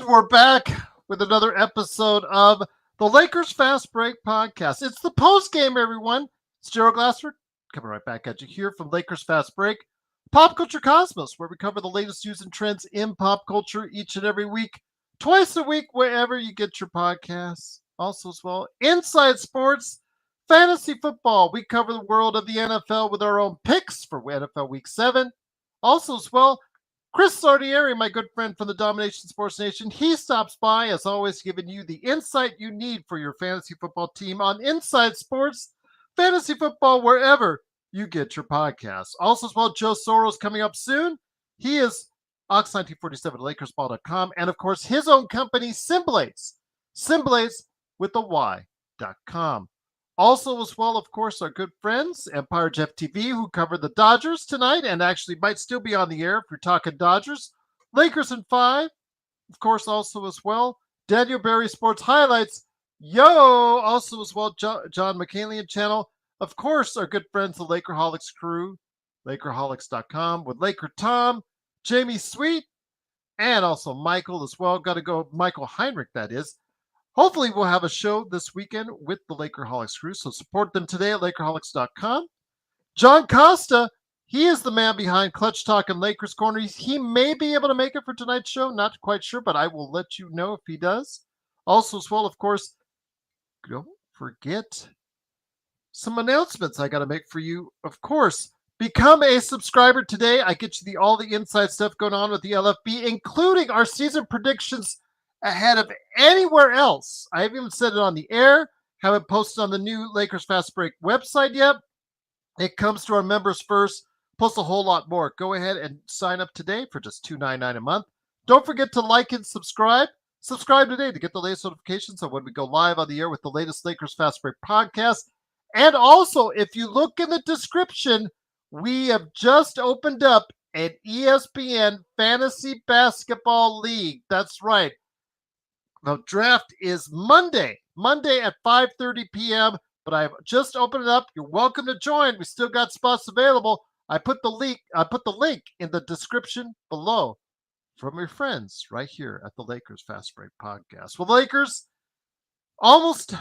we're back with another episode of the Lakers Fast Break podcast. It's the postgame, everyone. It's Gerald Glassford coming right back at you here from Lakers Fast Break, Pop Culture Cosmos, where we cover the latest news and trends in pop culture each and every week, twice a week, wherever you get your podcasts. Also, as well, Inside Sports, Fantasy Football. We cover the world of the NFL with our own picks for NFL Week 7. Also, as well, Chris Sardieri, my good friend from the Domination Sports Nation, he stops by, as always, giving you the insight you need for your fantasy football team on Inside Sports, Fantasy Football, wherever you get your podcasts. Also, as well, Joe Soros coming up soon. He is Ox1947 at LakersBall.com, and of course, his own company, Simblades with the Y.com. Also, as well, of course, our good friends, Empire Jeff TV, who covered the Dodgers tonight and actually might still be on the air if you're talking Dodgers. Lakers in 5. Of course, also as well, Daniel Berry Sports Highlights. Also as well, John McCallion channel. Of course, our good friends, the Lakerholics crew, Lakerholics.com with Laker Tom, Jamie Sweet, and also Michael as well. Got to go, Michael Heinrich, that is. Hopefully, we'll have a show this weekend with the Lakerholics crew, so support them today at Lakerholics.com. John Costa, he is the man behind Clutch Talk and Lakers Corner. He may be able to make it for tonight's show, not quite sure, but I will let you know if he does. Also, as well, of course, don't forget some announcements I got to make for you. Of course, become a subscriber today. I get you all the inside stuff going on with the LFB, including our season predictions ahead of anywhere else. I haven't even said it on the air. Haven't posted on the new Lakers Fast Break website yet. It comes to our members first, plus a whole lot more. Go ahead and sign up today for just $2.99 a month. Don't forget to like and subscribe. Subscribe today to get the latest notifications of when we go live on the air with the latest Lakers Fast Break podcast. And also, if you look in the description, we have just opened up an ESPN Fantasy Basketball League. That's right. The draft is Monday at 5:30 p.m., but I've just opened it up. You're welcome to join. We still got spots available. I put the link in the description below from your friends right here at the Lakers Fast Break podcast. Well, the Lakers almost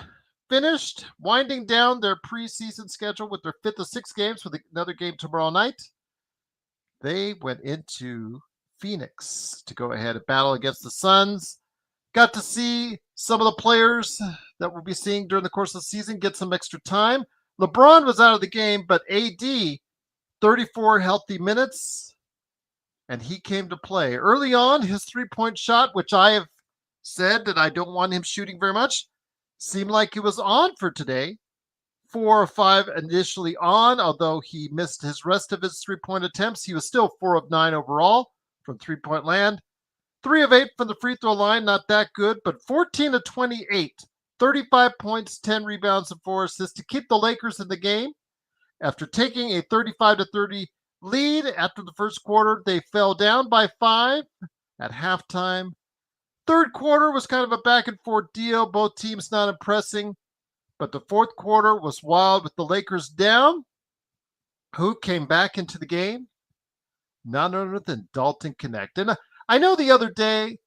finished winding down their preseason schedule with their 5th of 6 games with another game tomorrow night. They went into Pheonix to go ahead and battle against the Suns. Got to see some of the players that we'll be seeing during the course of the season get some extra time. LeBron was out of the game, but AD, 34 healthy minutes, and he came to play. Early on, his three-point shot, which I have said that I don't want him shooting very much, seemed like it was on for today. 4 of 5 initially on, although he missed his rest of his three-point attempts. He was still 4 of 9 overall from three-point land. 3 of 8 from the free throw line, not that good, but 14 of 28, 35 points, 10 rebounds, and 4 assists to keep the Lakers in the game. After taking a 35-30 lead after the first quarter, they fell down by 5 at halftime. Third quarter was kind of a back and forth deal, both teams not impressing, but the fourth quarter was wild with the Lakers down. Who came back into the game? None other than Dalton Connect. And I know the other day,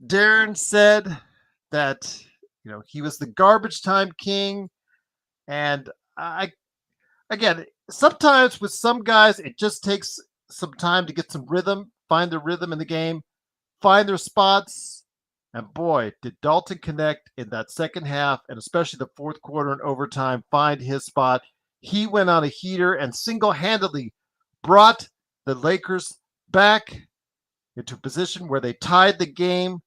Darren said that, he was the garbage time king. And again, sometimes with some guys, it just takes some time to get some rhythm, find their rhythm in the game, find their spots. And boy, did Dalton Connect in that second half, and especially the fourth quarter and overtime, find his spot. He went on a heater and single-handedly brought the Lakers back into a position where they tied the game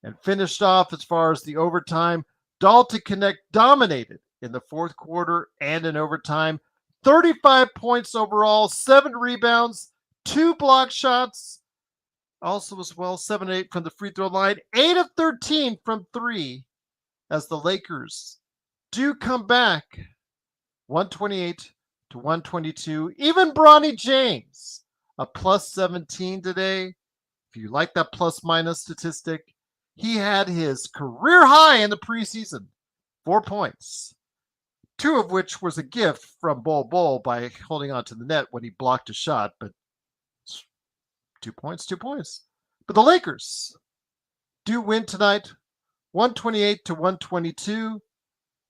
and finished off as far as the overtime. Dalton Connect dominated in the fourth quarter and in overtime. 35 points overall, 7 rebounds, 2 block shots. Also as well, 7 of 8 from the free throw line, 8 of 13 from 3 as the Lakers do come back 128-122. Even Bronny James, a plus 17 today. If you like that plus minus statistic, he had his career high in the preseason, 4 points, 2 of which was a gift from Bol Bol by holding on to the net when he blocked a shot, but 2 points. But the Lakers do win tonight, 128 to 122.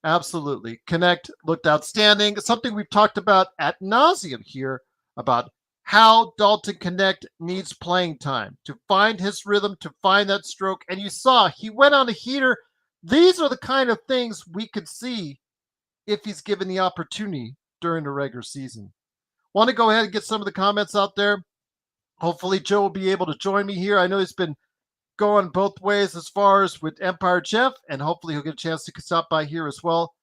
Absolutely. Connect looked outstanding. Something we've talked about ad nauseum here about how Dalton Connect needs playing time to find his rhythm, to find that stroke. And you saw he went on a heater. These are the kind of things we could see if he's given the opportunity during the regular season. Want to go ahead and get some of the comments out there. Hopefully, Joe will be able to join me here. I know he's been going both ways as far as with Empire Jeff, and hopefully he'll get a chance to stop by here as well.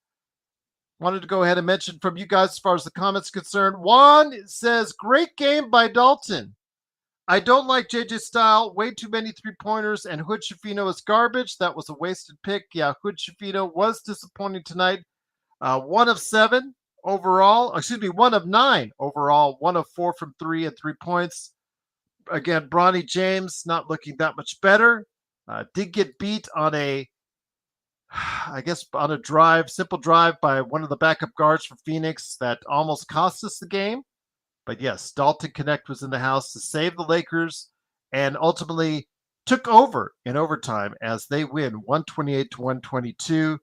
Wanted to go ahead and mention from you guys as far as the comments concerned. Juan says, great game by Dalton. I don't like JJ Style. Way too many three-pointers, and Hood Schifino is garbage. That was a wasted pick. Yeah, Hood Schifino was disappointing tonight. 1 of 7 overall. Excuse me, 1 of 9 overall. 1 of 4 from 3 and 3 points. Again, Bronny James not looking that much better. Did get beat on a simple drive by one of the backup guards for Pheonix that almost cost us the game. But yes, Dalton Connect was in the house to save the Lakers and ultimately took over in overtime as they win 128 to 122.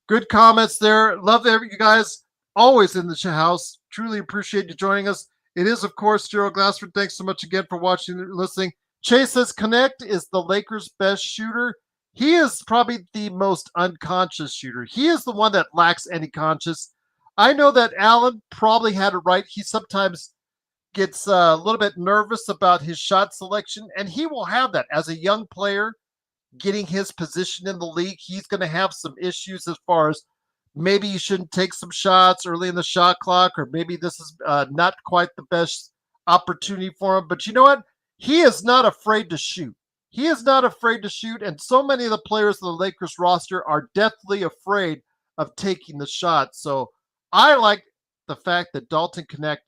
Good comments there. Love you guys always in the house. Truly appreciate you joining us. It is, of course, Gerald Glassford. Thanks so much again for watching and listening. Chase says Connect is the Lakers' best shooter. He is probably the most unconscious shooter. He is the one that lacks any conscious. I know that Allen probably had it right. He sometimes gets a little bit nervous about his shot selection, and he will have that as a young player getting his position in the league. He's going to have some issues as far as maybe you shouldn't take some shots early in the shot clock, or maybe this is not quite the best opportunity for him. But you know what? He is not afraid to shoot. He is not afraid to shoot, and so many of the players of the Lakers roster are deathly afraid of taking the shot. So I like the fact that Dalton Connect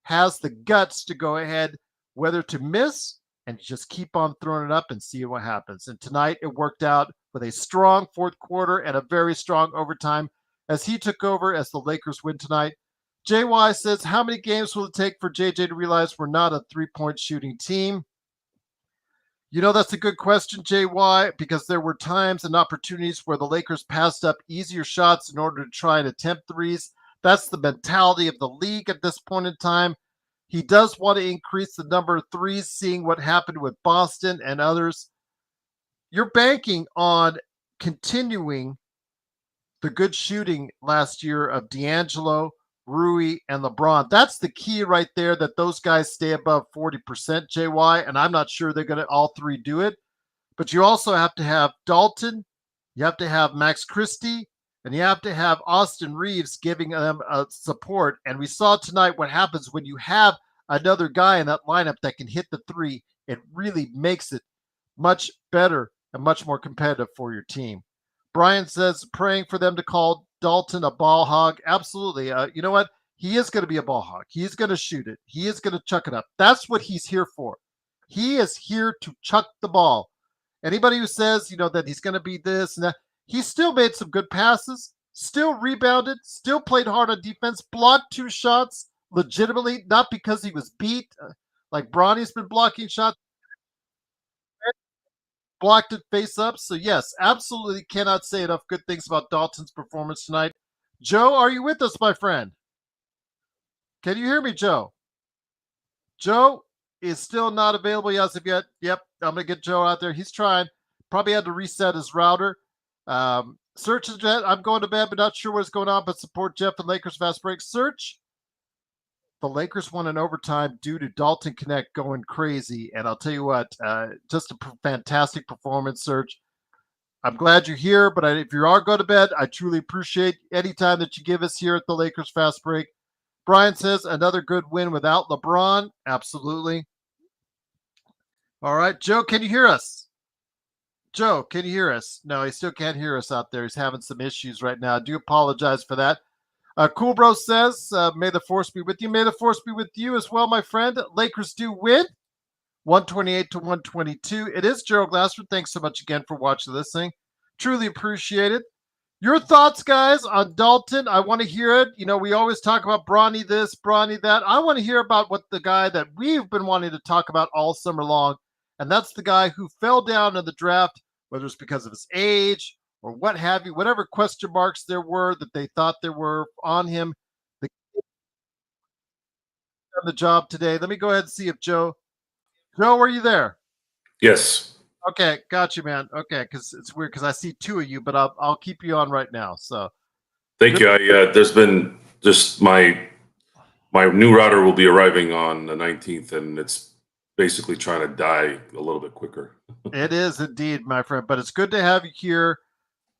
has the guts to go ahead, whether to miss and just keep on throwing it up and see what happens. And tonight it worked out with a strong fourth quarter and a very strong overtime as he took over as the Lakers win tonight. JY says, how many games will it take for JJ to realize we're not a three-point shooting team? You know, that's a good question, JY, because there were times and opportunities where the Lakers passed up easier shots in order to try and attempt threes. That's the mentality of the league at this point in time. He does want to increase the number of threes, seeing what happened with Boston and others. You're banking on continuing the good shooting last year of D'Angelo, Rui, and LeBron. That's the key right there, that those guys stay above 40%, JY, and I'm not sure they're going to all three do it. But you also have to have Dalton, you have to have Max Christie, and you have to have Austin Reeves giving them support. And we saw tonight what happens when you have another guy in that lineup that can hit the three. It really makes it much better and much more competitive for your team. Brian says, praying for them to call Dalton a ball hog. Absolutely. You know what? He is going to be a ball hog. He's going to shoot it. He is going to chuck it up. That's what he's here for. He is here to chuck the ball. Anybody who says, you know, that he's going to be this and that, he still made some good passes, still rebounded, still played hard on defense, blocked 2 shots legitimately, not because he was beat, like Bronny's been blocking shots, blocked it face up. So yes, absolutely cannot say enough good things about Dalton's performance tonight. Joe, are you with us, my friend? Can you hear me, Joe? Joe is still not available as of yet. Yep, I'm going to get Joe out there. He's trying. Probably had to reset his router. Search is dead. I'm going to bed, but not sure what's going on, but support Jeff and Lakers Fast Break. Search. The Lakers won in overtime due to Dalton Connect going crazy. And I'll tell you what, just a fantastic performance, Search. I'm glad you're here, but if you are going to bed, I truly appreciate any time that you give us here at the Lakers Fast Break. Brian says, another good win without LeBron. Absolutely. All right, Joe, can you hear us? Joe, can you hear us? No, he still can't hear us out there. He's having some issues right now. I do apologize for that. Cool Bro says, may the force be with you. May the force be with you as well, my friend. Lakers do win, 128 to 122. It is Gerald Glassford. Thanks so much again for watching this thing. Truly appreciate it. Your thoughts, guys, on Dalton. I want to hear it. You know, we always talk about Bronny this, Bronny that. I want to hear about what the guy that we've been wanting to talk about all summer long, and that's the guy who fell down in the draft whether it's because of his age or what have you, whatever question marks there were that they thought there were on him. The on the job today. Let me go ahead and see if Joe, are you there? Yes. Okay, got you, man. Okay, because it's weird because I see two of you, but I'll keep you on right now. So Thank you. There's been just my new router will be arriving on the 19th, and it's basically trying to die a little bit quicker. it is indeed, my friend. But it's good to have you here.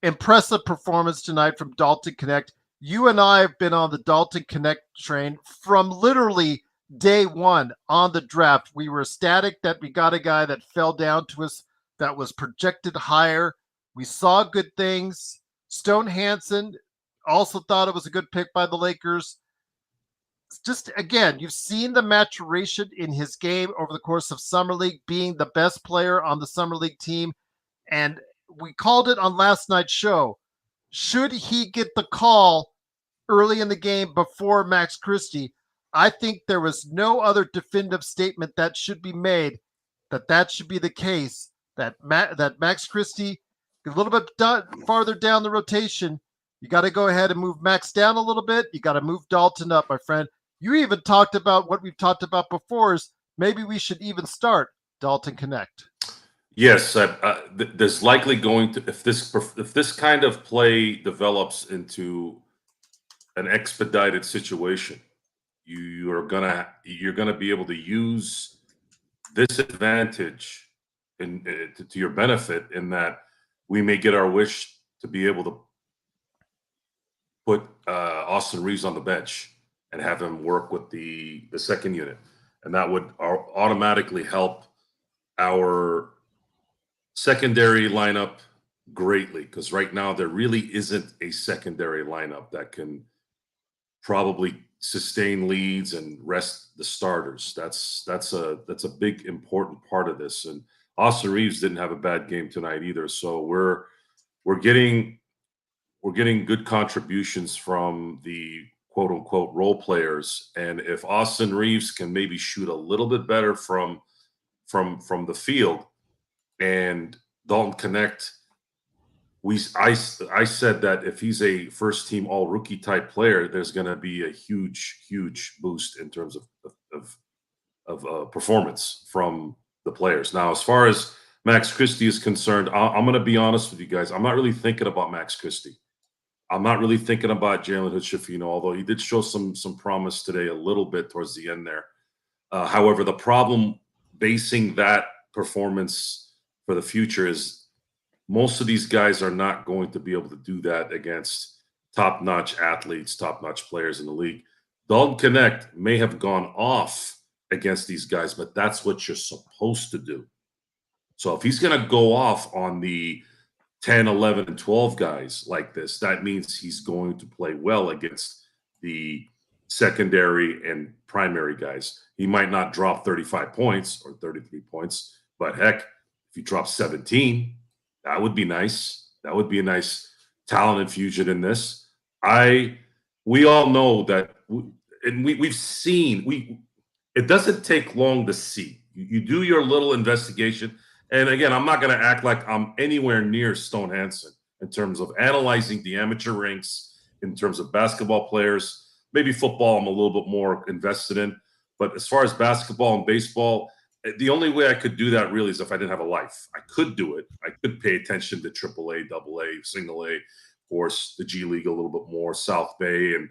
Impressive performance tonight from Dalton Connect. You and I have been on the Dalton Connect train from literally day one on the draft. We were ecstatic that we got a guy that fell down to us that was projected higher. We saw good things. Stone Hansen also thought it was a good pick by the Lakers. Just again, you've seen the maturation in his game over the course of Summer League, being the best player on the Summer League team. And we called it on last night's show. Should he get the call early in the game before Max Christie? I think there was no other definitive statement that should be made that should be the case. That Max Christie a little bit farther down the rotation. You got to go ahead and move Max down a little bit. You got to move Dalton up, my friend. You even talked about what we've talked about before is maybe we should even start Dalton Connect. Yes, there's likely going to if this kind of play develops into an expedited situation, you're gonna be able to use this advantage to your benefit in that we may get our wish to be able to put Austin Reeves on the bench and have him work with the second unit, and that would automatically help our secondary lineup greatly, because right now there really isn't a secondary lineup that can probably sustain leads and rest the starters. That's a big important part of this. And Austin Reeves didn't have a bad game tonight either. So we're getting good contributions from the quote unquote role players. And if Austin Reeves can maybe shoot a little bit better from the field, and Dalton Connect, I said that if he's a first team all rookie type player, there's going to be a huge boost in terms of performance from the players. Now, as far as Max Christie is concerned, I'm going to be honest with you guys. I'm not really thinking about Max Christie. I'm not really thinking about Jalen Hood-Schifino, although he did show some promise today a little bit towards the end there. However, the problem basing that performance for the future is most of these guys are not going to be able to do that against top-notch athletes, top-notch players in the league. Dalton Connect may have gone off against these guys, but that's what you're supposed to do. So if he's going to go off on the 10, 11, and 12 guys like this, that means he's going to play well against the secondary and primary guys. He might not drop 35 points or 33 points, but heck, if you drop 17, that would be nice. That would be a nice talent infusion in this. We all know that, and we've seen, it doesn't take long to see. You do your little investigation. And again, I'm not going to act like I'm anywhere near Stone Hansen in terms of analyzing the amateur ranks, in terms of basketball players. Maybe football I'm a little bit more invested in. But as far as basketball and baseball, the only way I could do that really is if I didn't have a life. I could do it. I could pay attention to AAA, AA, Single A, of course, the G League a little bit more, South Bay, and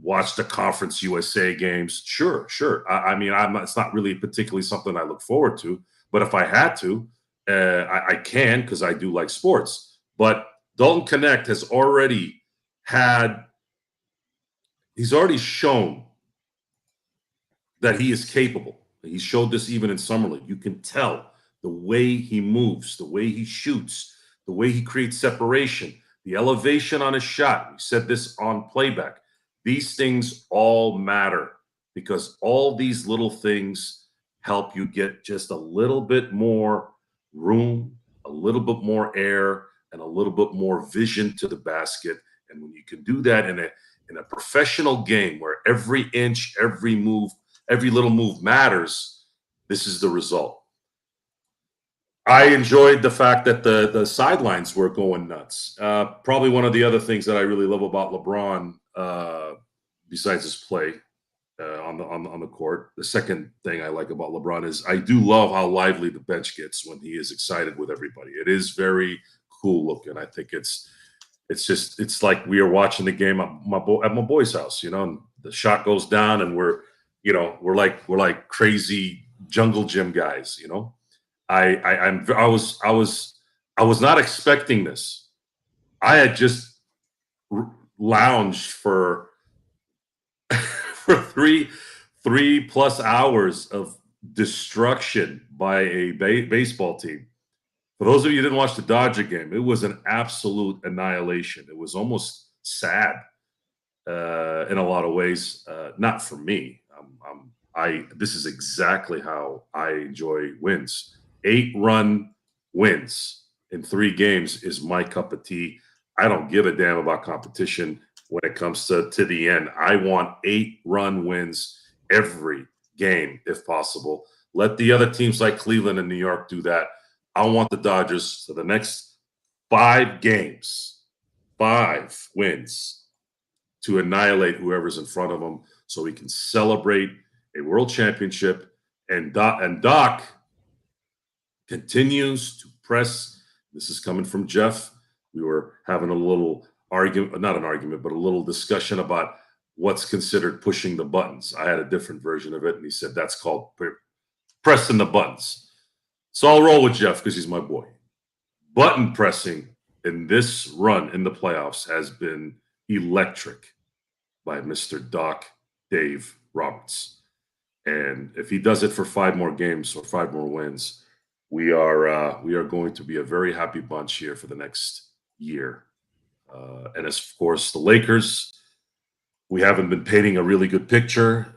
watch the Conference USA games. Sure. I mean, it's not really particularly something I look forward to. But if I had to, I can, because I do like sports. But Dalton Connect has already shown that he is capable. He showed this even in Summer League. You can tell the way he moves, the way he shoots, the way he creates separation, the elevation on his shot. We said this on playback. These things all matter because all these little things help you get just a little bit more room, a little bit more air, and a little bit more vision to the basket. And when you can do that in a professional game where every inch, every move, every little move matters, this is the result. I enjoyed the fact that the sidelines were going nuts. Probably one of the other things that I really love about LeBron, besides his play on the court, the second thing I like about LeBron is I do love how lively the bench gets when he is excited with everybody. It is very cool looking. I think it's like we are watching the game at my boy's house, and the shot goes down and we're like crazy jungle gym guys. I was not expecting this. I had just lounged for for three plus hours of destruction by a baseball team. For those of you who didn't watch the Dodger game, it was an absolute annihilation. It was almost sad in a lot of ways. Not for me. This is exactly how I enjoy wins. 8-run wins in 3 games is my cup of tea. I don't give a damn about competition when it comes to the end. I want 8-run wins every game if possible. Let the other teams like Cleveland and New York do that. I want the Dodgers for the next 5 games, 5 wins to annihilate whoever's in front of them so we can celebrate a world championship. And Doc continues to press. This is coming from Jeff. We were having a little argument, not an argument, but a little discussion about what's considered pushing the buttons. I had a different version of it, and he said that's called pressing the buttons. So I'll roll with Jeff because he's my boy. Button pressing in this run in the playoffs has been electric by Mr. Doc Dave Roberts. And if he does it for 5 more games or 5 more wins, we are going to be a very happy bunch here for the next year. And as of course the Lakers, we haven't been painting a really good picture.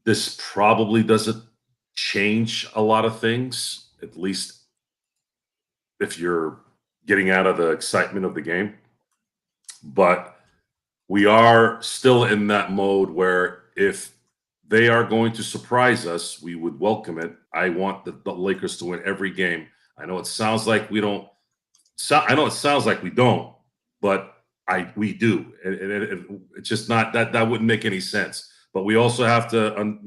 This probably doesn't change a lot of things, at least if you're getting out of the excitement of the game. But we are still in that mode where if they are going to surprise us, we would welcome it. I want the Lakers to win every game. I know it sounds like we don't. I know it sounds like we don't, but we do. And it's just not that wouldn't make any sense. But we also have to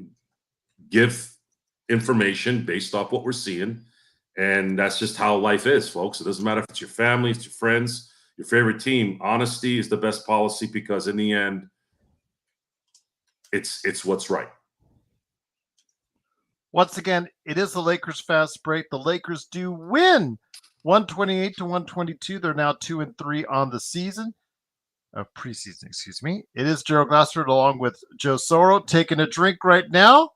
give information based off what we're seeing, and that's just how life is, folks. It doesn't matter if it's your family, it's your friends, your favorite team. Honesty is the best policy because in the end, it's what's right. Once again, it is the Lakers fast break. The Lakers do win 128-122. They're now 2-3 on the season. Preseason, excuse me. It is Gerald Glassford along with Joe Soro taking a drink right now.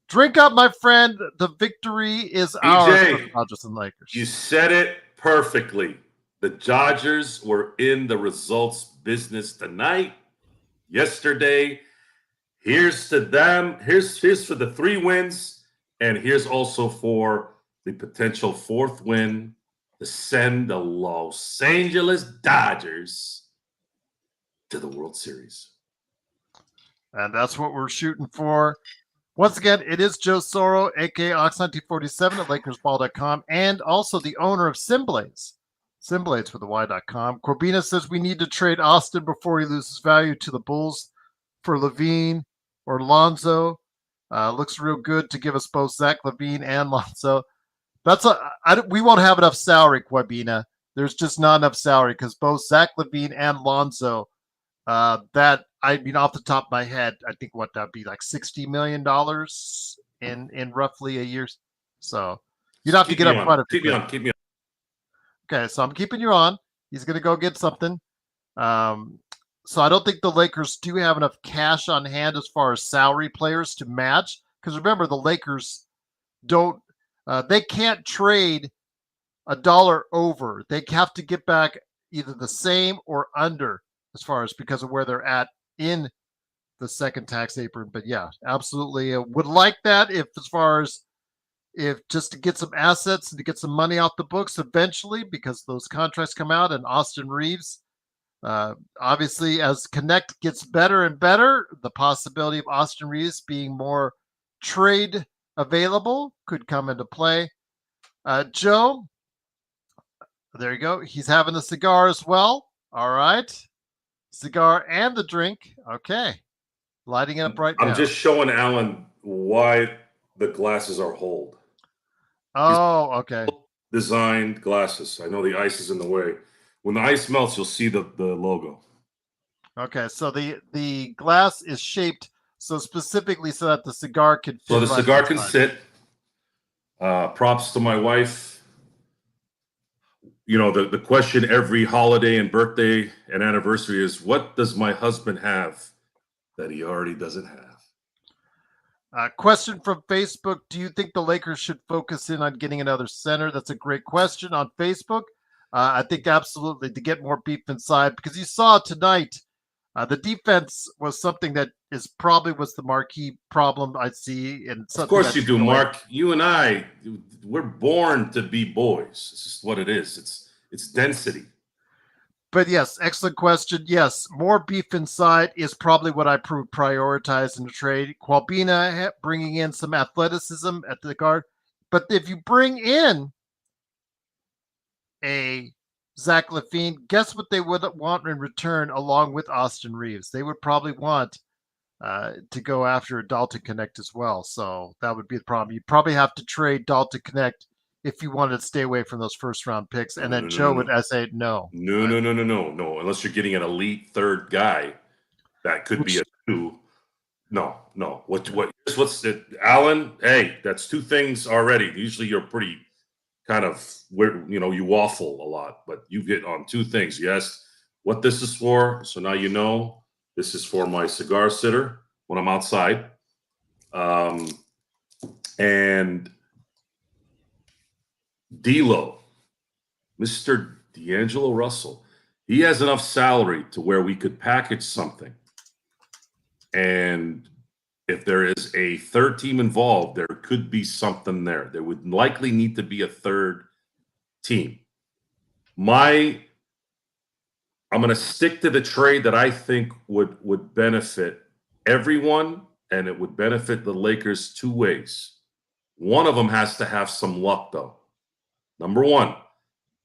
Drink up, my friend. The victory is ours for the Dodgers and Lakers. You said it perfectly. The Dodgers were in the results business tonight, yesterday. Here's to them. Here's for the 3 wins, and here's also for the potential 4th win to send the Los Angeles Dodgers to the World Series. And that's what we're shooting for. Once again, it is Joe Soro, a.k.a. Ox1947 at LakersBall.com, and also the owner of Simblades. Simblades with the Y.com. Corbina says we need to trade Austin before he loses value to the Bulls for Levine or Lonzo. Looks real good to give us both Zach LaVine and Lonzo. We won't have enough salary, Corbina. There's just not enough salary because both Zach LaVine and Lonzo, off the top of my head, I think what that'd be like $60 million in roughly a year. So you'd have to get up quite a bit. Keep me on. Okay, so I'm keeping you on. He's going to go get something. So I don't think the Lakers do have enough cash on hand as far as salary players to match. Because remember, the Lakers they can't trade $1 over. They have to get back either the same or under as far as because of where they're at in the second tax apron. But yeah, absolutely would like that if just to get some assets and to get some money off the books eventually because those contracts come out and Austin Reeves, obviously as Connect gets better and better, the possibility of Austin Reeves being more trade available could come into play. Joe, there you go. He's having a cigar as well. All right. Cigar and the drink. Okay. Lighting it up right I'm now. just showing Alan why the glasses are hold. Oh, okay. Designed glasses. I know the ice is in the way. When the ice melts, you'll see the logo. Okay, so the glass is shaped so specifically so that the cigar can fit. So the right cigar can inside. sit. Props to my wife. You know, the question every holiday and birthday and anniversary is, what does my husband have that he already doesn't have? Question from Facebook. Do you think the Lakers should focus in on getting another center? That's a great question on Facebook. I think absolutely to get more beef inside, because you saw tonight the defense was something that is probably was the marquee problem I see. And Of course you do, away. Mark. You and I, we're born to be boys. It's just what it is. It's density. But yes, excellent question. Yes, more beef inside is probably what I prioritize in the trade. Qualbina bringing in some athleticism at the guard. But if you bring in a Zach LaVine, guess what they would want in return along with Austin Reeves? They would probably want to go after Dalton Connect as well. So that would be the problem. You probably have to trade Dalton Connect if you wanted to stay away from those first round picks. And then Joe would say no. No. Unless you're getting an elite third guy, that could be a two. No. What's it, Alan? Hey, that's two things already. Usually you're pretty kind of where you waffle a lot, but you get on two things. You asked what this is for, so now you know this is for my cigar sitter when I'm outside. And D'Lo, Mr. D'Angelo Russell, he has enough salary to where we could package something. And if there is a third team involved, there could be something there. There would likely need to be a third team. I'm going to stick to the trade that I think would benefit everyone, and it would benefit the Lakers two ways. One of them has to have some luck, though. Number one,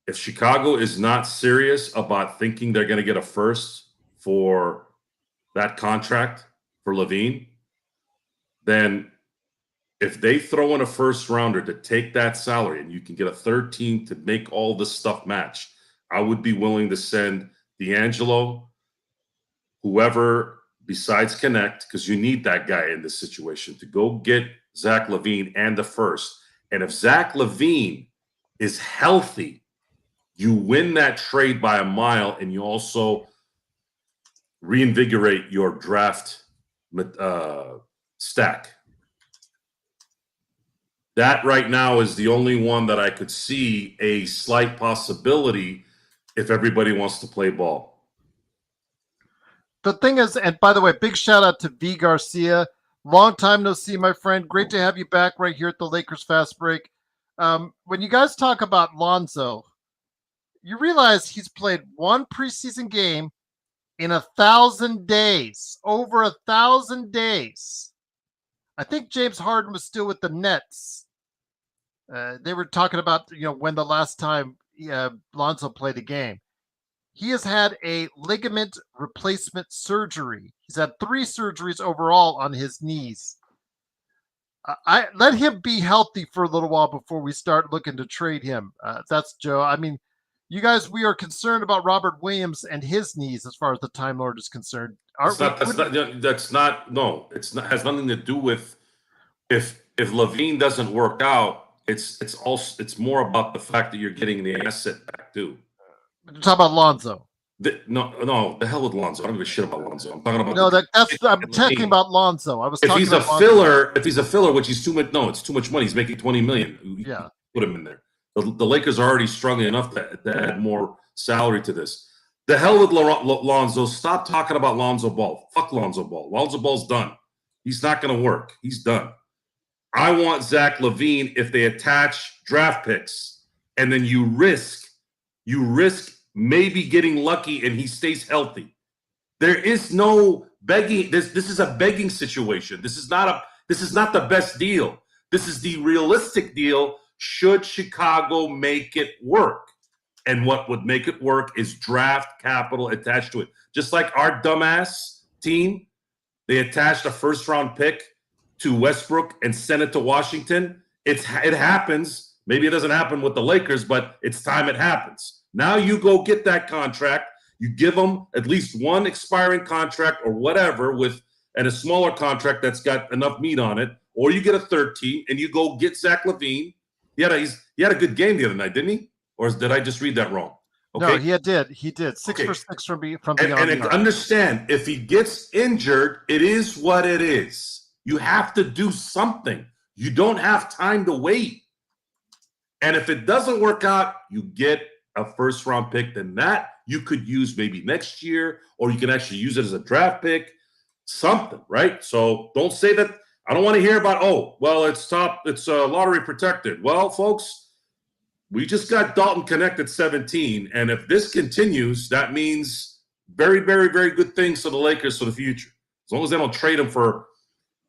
if Chicago is not serious about thinking they're going to get a first for that contract for LaVine, then if they throw in a first rounder to take that salary and you can get a third team to make all this stuff match, I would be willing to send D'Angelo, whoever besides Connect, because you need that guy in this situation, to go get Zach LaVine and the first. And if Zach LaVine is healthy, you win that trade by a mile, and you also reinvigorate your draft stack. That right now is the only one that I could see a slight possibility if everybody wants to play ball. The thing is, and by the way, big shout out to V Garcia. Long time no see, my friend. Great to have you back right here at the Lakers Fast Break. When you guys talk about Lonzo, you realize he's played one preseason game in 1,000 days, over 1,000 days. I think James Harden was still with the Nets. They were talking about when the last time Lonzo played a game. He has had a ligament replacement surgery. He's had 3 surgeries overall on his knees. I let him be healthy for a little while before we start looking to trade him. That's Joe. I mean, you guys, we are concerned about Robert Williams and his knees as far as the Time Lord is concerned. Has nothing to do with if LaVine doesn't work out. It's more about the fact that you're getting the asset back too. Talk about Lonzo. No, the hell with Lonzo. I don't give a shit about Lonzo. I'm talking about I'm talking about Lonzo. I was if talking he's about a filler, if he's a filler, which he's too much. No, it's too much money. He's making $20 million. Yeah, put him in there. The Lakers are already struggling enough to add more salary to this. The hell with Lonzo. Stop talking about Lonzo Ball. Fuck Lonzo Ball. Lonzo Ball's done. He's not going to work. He's done. I want Zach LaVine if they attach draft picks, and then you risk maybe getting lucky and he stays healthy. There is no begging. This is a begging situation. This is not the best deal. This is the realistic deal should Chicago make it work. And what would make it work is draft capital attached to it. Just like our dumbass team, they attached a first-round pick to Westbrook and sent it to Washington. It happens. Maybe it doesn't happen with the Lakers, but it's time it happens. Now you go get that contract. You give them at least one expiring contract or whatever and a smaller contract that's got enough meat on it, or you get a third team and you go get Zach LaVine. He had a good game the other night, didn't he? Or did I just read that wrong? Okay. No, he did. He did 6 for 6 from beyond. And understand, if he gets injured, it is what it is. You have to do something. You don't have time to wait. And if it doesn't work out, you get a first-round pick. Then that you could use maybe next year, or you can actually use it as a draft pick. Something, right? So don't say that. I don't want to hear about, it's lottery protected. Well, folks, we just got Dalton Connect at 17. And if this continues, that means very, very, very good things for the Lakers for the future. As long as they don't trade him for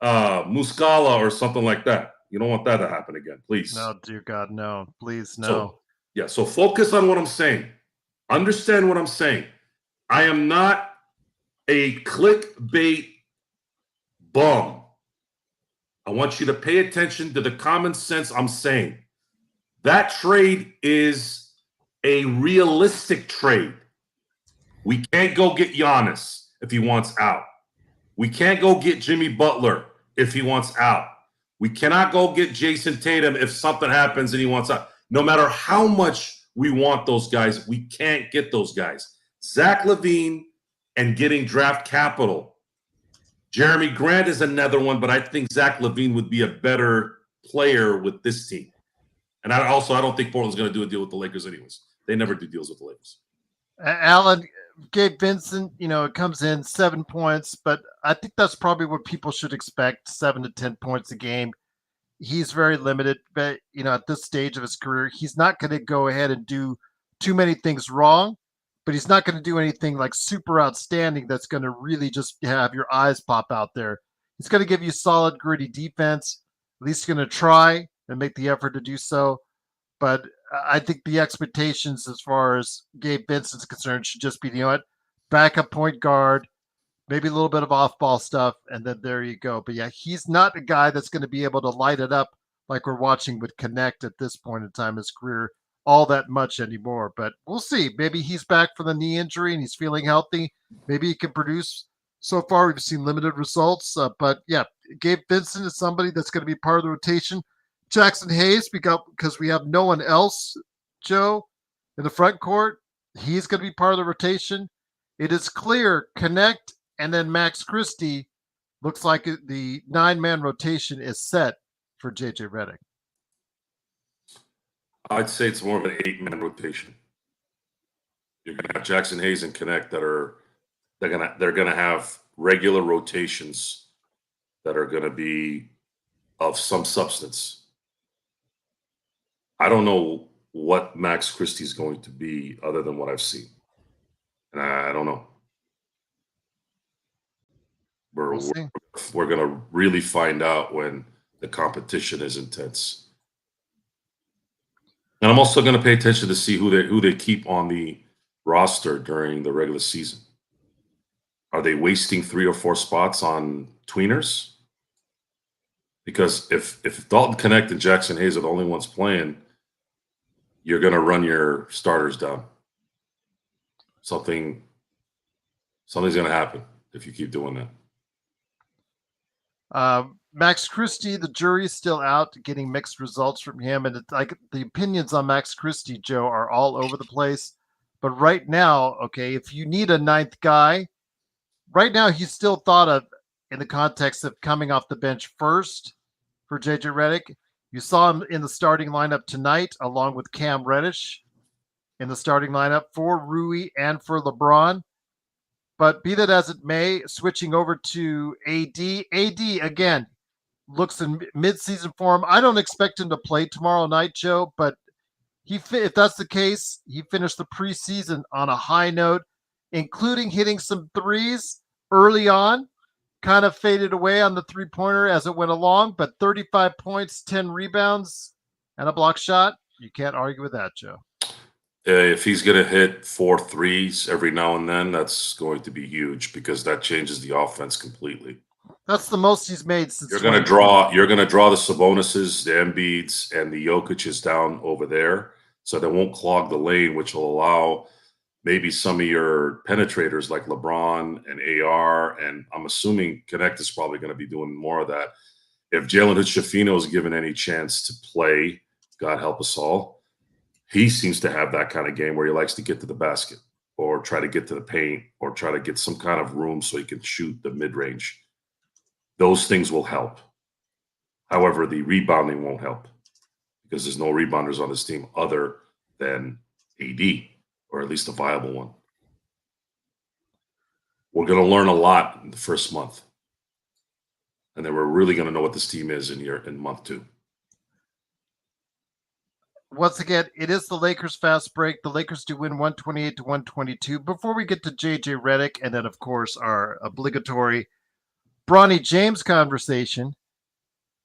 Muscala or something like that. You don't want that to happen again, please. No, dear God, no. Please, no. So focus on what I'm saying. Understand what I'm saying. I am not a clickbait bum. I want you to pay attention to the common sense I'm saying. That trade is a realistic trade. We can't go get Giannis if he wants out. We can't go get Jimmy Butler if he wants out. We cannot go get Jason Tatum if something happens and he wants out. No matter how much we want those guys, we can't get those guys. Zach LaVine and getting draft capital. Jeremy Grant is another one, but I think Zach LaVine would be a better player with this team. And I don't think Portland's going to do a deal with the Lakers anyways. They never do deals with the Lakers. Alan, Gabe Vincent, it comes in 7 points, but I think that's probably what people should expect, 7 to 10 points a game. He's very limited, but, at this stage of his career, he's not going to go ahead and do too many things wrong, but he's not going to do anything like super outstanding that's going to really just have your eyes pop out there. He's going to give you solid, gritty defense. At least he's going to try and make the effort to do so. But I think the expectations as far as Gabe Vincent's concerned should just be, backup point guard, maybe a little bit of off-ball stuff, and then there you go. But yeah, he's not a guy that's going to be able to light it up like we're watching with Connect at this point in time in his career all that much anymore. But we'll see. Maybe he's back from the knee injury and he's feeling healthy. Maybe he can produce. So far, we've seen limited results. But yeah, Gabe Vincent is somebody that's going to be part of the rotation. Jackson Hayes, because we have no one else, Joe, in the front court. He's going to be part of the rotation. It is clear Connect and then Max Christie looks like the 9-man rotation is set for JJ Redick. I'd say it's more of an 8-man rotation. You're going to have Jackson Hayes and Connect they're going to have regular rotations that are going to be of some substance. I don't know what Max Christie is going to be other than what I've seen. And I don't know. We're going to really find out when the competition is intense. And I'm also going to pay attention to see who they keep on the roster during the regular season. Are they wasting 3 or 4 spots on tweeners? Because if Dalton Connect and Jackson Hayes are the only ones playing, you're going to run your starters down. Something's going to happen if you keep doing that. Max Christie, the jury's still out, getting mixed results from him. And it's like the opinions on Max Christie, Joe, are all over the place. But right now, okay, if you need a 9th guy, right now he's still thought of in the context of coming off the bench first for JJ Redick. You saw him in the starting lineup tonight, along with Cam Reddish in the starting lineup for Rui and for LeBron. But be that as it may, switching over to AD. AD, again, looks in midseason form. I don't expect him to play tomorrow night, Joe, but if that's the case, he finished the preseason on a high note, including hitting some threes early on. Kind of faded away on the three-pointer as it went along, but 35 points, 10 rebounds and a block shot. You can't argue with that, Joe. If he's going to hit 4 threes every now and then, that's going to be huge because that changes the offense completely. That's the most he's made since You're going to draw the Sabonis's, the Embiids, and the Jokic's down over there, so they won't clog the lane, which will allow maybe some of your penetrators like LeBron and AR, and I'm assuming Connect is probably going to be doing more of that. If Jalen Hood-Schifino is given any chance to play, God help us all, he seems to have that kind of game where he likes to get to the basket or try to get to the paint or try to get some kind of room so he can shoot the mid-range. Those things will help. However, the rebounding won't help because there's no rebounders on this team other than AD, or at least a viable one. We're going to learn a lot in the first month. And then we're really going to know what this team is in month 2. Once again, it is the Lakers fast break. The Lakers do win 128-122. Before we get to JJ Redick and then, of course, our obligatory Bronny James conversation,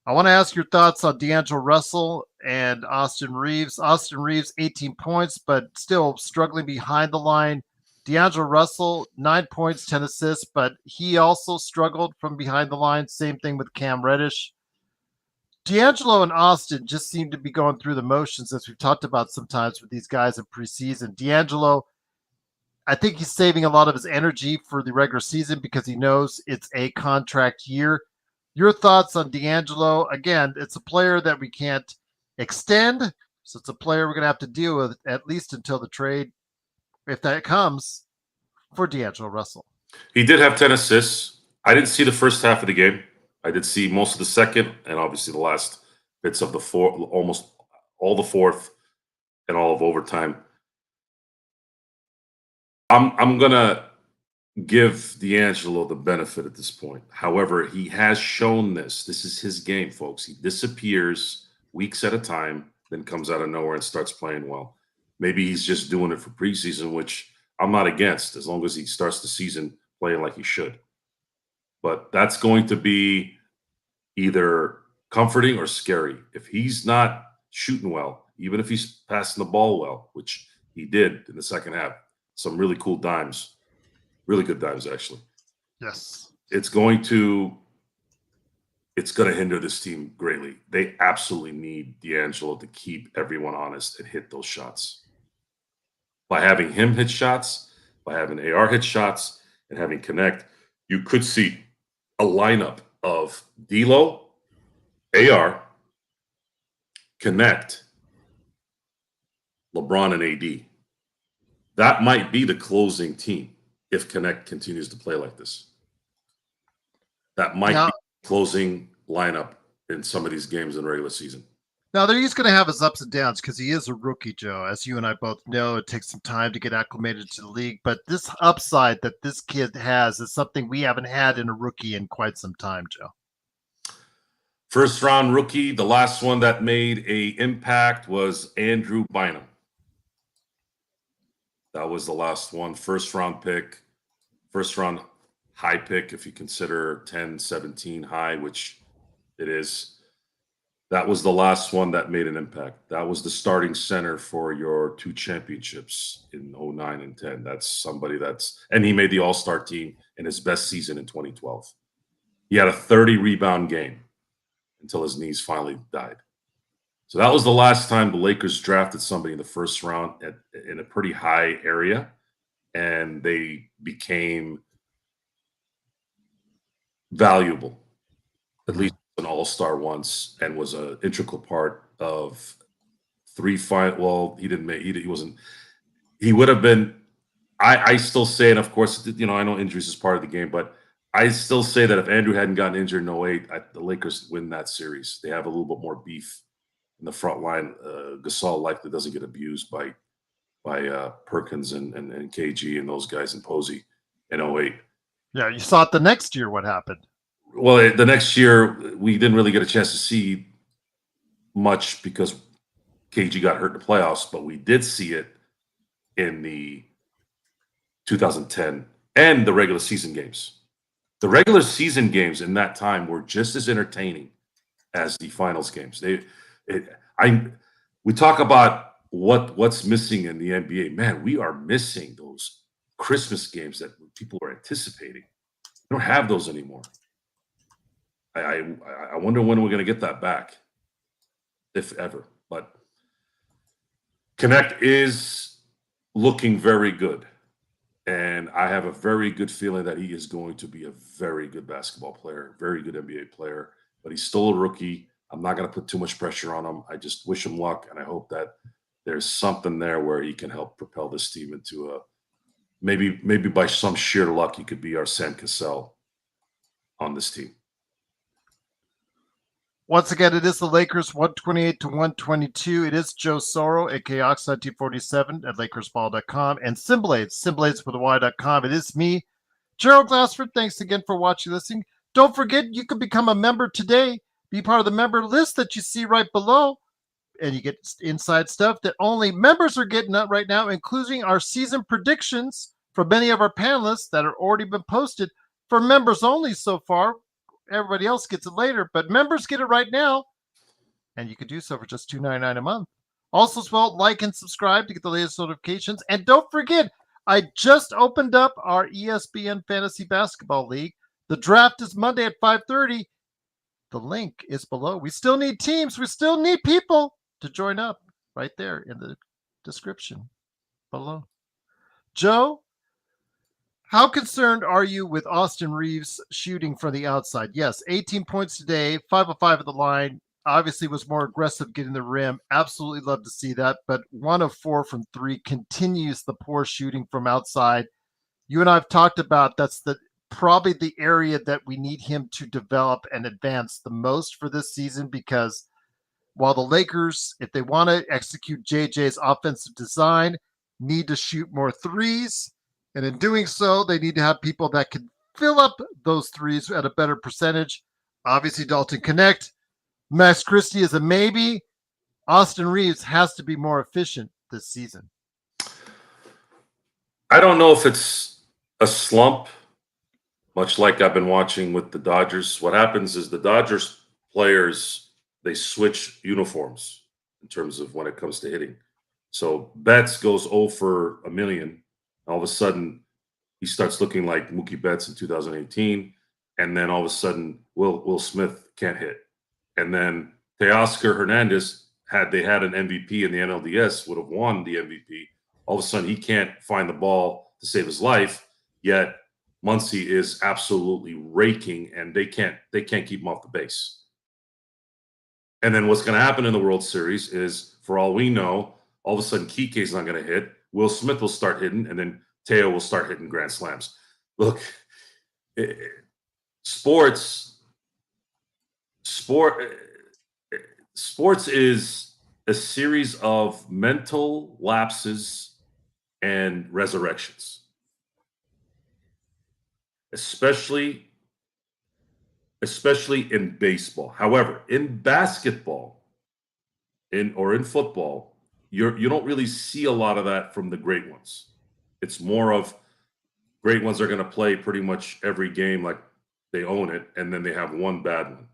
I want to ask your thoughts on D'Angelo Russell and Austin Reeves. Austin Reeves, 18 points, but still struggling behind the line. D'Angelo Russell, 9 points, 10 assists, but he also struggled from behind the line. Same thing with Cam Reddish. D'Angelo and Austin just seem to be going through the motions, as we've talked about sometimes with these guys in preseason. D'Angelo, I think he's saving a lot of his energy for the regular season because he knows it's a contract year. Your thoughts on D'Angelo? Again, it's a player that we can't extend, so it's a player we're going to have to deal with at least until the trade, if that comes, for D'Angelo Russell. He did have 10 assists. I didn't see the first half of the game. I did see most of the second and obviously the last bits of the fourth, almost all the fourth and all of overtime. I'm going to give D'Angelo the benefit at this point. However, he has shown this. This is his game, folks. He disappears weeks at a time, then comes out of nowhere and starts playing well. Maybe he's just doing it for preseason, which I'm not against as long as he starts the season playing like he should. But that's going to be either comforting or scary. If he's not shooting well, even if he's passing the ball well, which he did in the second half, some really cool dimes, really good dimes, actually. Yes. It's going to hinder this team greatly. They absolutely need D'Angelo to keep everyone honest and hit those shots. By having him hit shots, by having AR hit shots, and having Connect, you could see a lineup of D'Lo, AR, Connect, LeBron, and AD. That might be the closing team if Connect continues to play like this. That might be the closing lineup in some of these games in regular season. Now, he's going to have his ups and downs because he is a rookie, Joe. As you and I both know, it takes some time to get acclimated to the league. But this upside that this kid has is something we haven't had in a rookie in quite some time, Joe. First round rookie, the last one that made an impact was Andrew Bynum. That was the last one. First round pick, first round high pick, if you consider 10-17 high, which it is. That was the last one that made an impact. That was the starting center for your 2 championships in 09 and 10. That's somebody and he made the all-star team in his best season in 2012. He had a 30 rebound game until his knees finally died. So that was the last time the Lakers drafted somebody in the first round in a pretty high area, and they became valuable, at least an all-star once, and was an integral part of 3 final. Well, he would have been. I still say, and of course, I know injuries is part of the game, but I still say that if Andrew hadn't gotten injured in 08, the Lakers win that series. They have a little bit more beef in the front line. Gasol likely doesn't get abused by Perkins and KG and those guys in Posey in 08. Yeah, you saw it the next year. What happened? Well, the next year we didn't really get a chance to see much because KG got hurt in the playoffs, but we did see it in the 2010 and the regular season games. The regular season games in that time were just as entertaining as the finals games. we talk about what's missing in the NBA. Man, we are missing those Christmas games that people are anticipating. We don't have those anymore. I wonder when we're going to get that back, if ever. But Connect is looking very good. And I have a very good feeling that he is going to be a very good basketball player, very good NBA player. But he's still a rookie. I'm not going to put too much pressure on him. I just wish him luck, and I hope that there's something there where he can help propel this team into a maybe by some sheer luck he could be our Sam Cassell on this team. Once again, it is the Lakers 128 to 122. It is Joe Soro, aka Oxide247 at LakersBall.com, and Simblades with a Y.com. It is me, Gerald Glassford. Thanks again for watching, listening. Don't forget, you can become a member today. Be part of the member list that you see right below, and you get inside stuff that only members are getting right now, including our season predictions for many of our panelists that are already been posted for members only so far. Everybody else gets it later, but members get it right now, and you can do so for just $2.99 a month. Also, as well, like and subscribe to get the latest notifications. And don't forget, I just opened up our ESPN Fantasy Basketball League. The draft is Monday at 5:30. The link is below. We still need teams. We still need people to join up right there in the description below. Joe, how concerned are you with Austin Reeves shooting from the outside? Yes, 18 points today, 5 of 5 at the line. Obviously was more aggressive getting the rim. Absolutely love to see that. But 1 of 4 from 3 continues the poor shooting from outside. You and I have talked about that's probably the area that we need him to develop and advance the most for this season, because while the Lakers, if they want to execute JJ's offensive design, need to shoot more threes, and in doing so, they need to have people that can fill up those threes at a better percentage. Obviously, Dalton Connect. Max Christie is a maybe. Austin Reeves has to be more efficient this season. I don't know if it's a slump, much like I've been watching with the Dodgers. What happens is the Dodgers players, they switch uniforms in terms of when it comes to hitting. So Betts goes 0 for a million. All of a sudden, he starts looking like Mookie Betts in 2018. And then all of a sudden, Will Smith can't hit. And then Teoscar Hernandez, had they had an MVP in the NLDS, would have won the MVP. All of a sudden, he can't find the ball to save his life. Yet Muncy is absolutely raking, and they can't keep him off the base. And then what's going to happen in the World Series is, for all we know, all of a sudden Kike's not going to hit. Will Smith will start hitting, and then Teo will start hitting grand slams. Look, sports is a series of mental lapses and resurrections, especially in baseball. However, in basketball, in football, you don't really see a lot of that from the great ones. It's more of great ones are going to play pretty much every game like they own it, and then they have one bad one.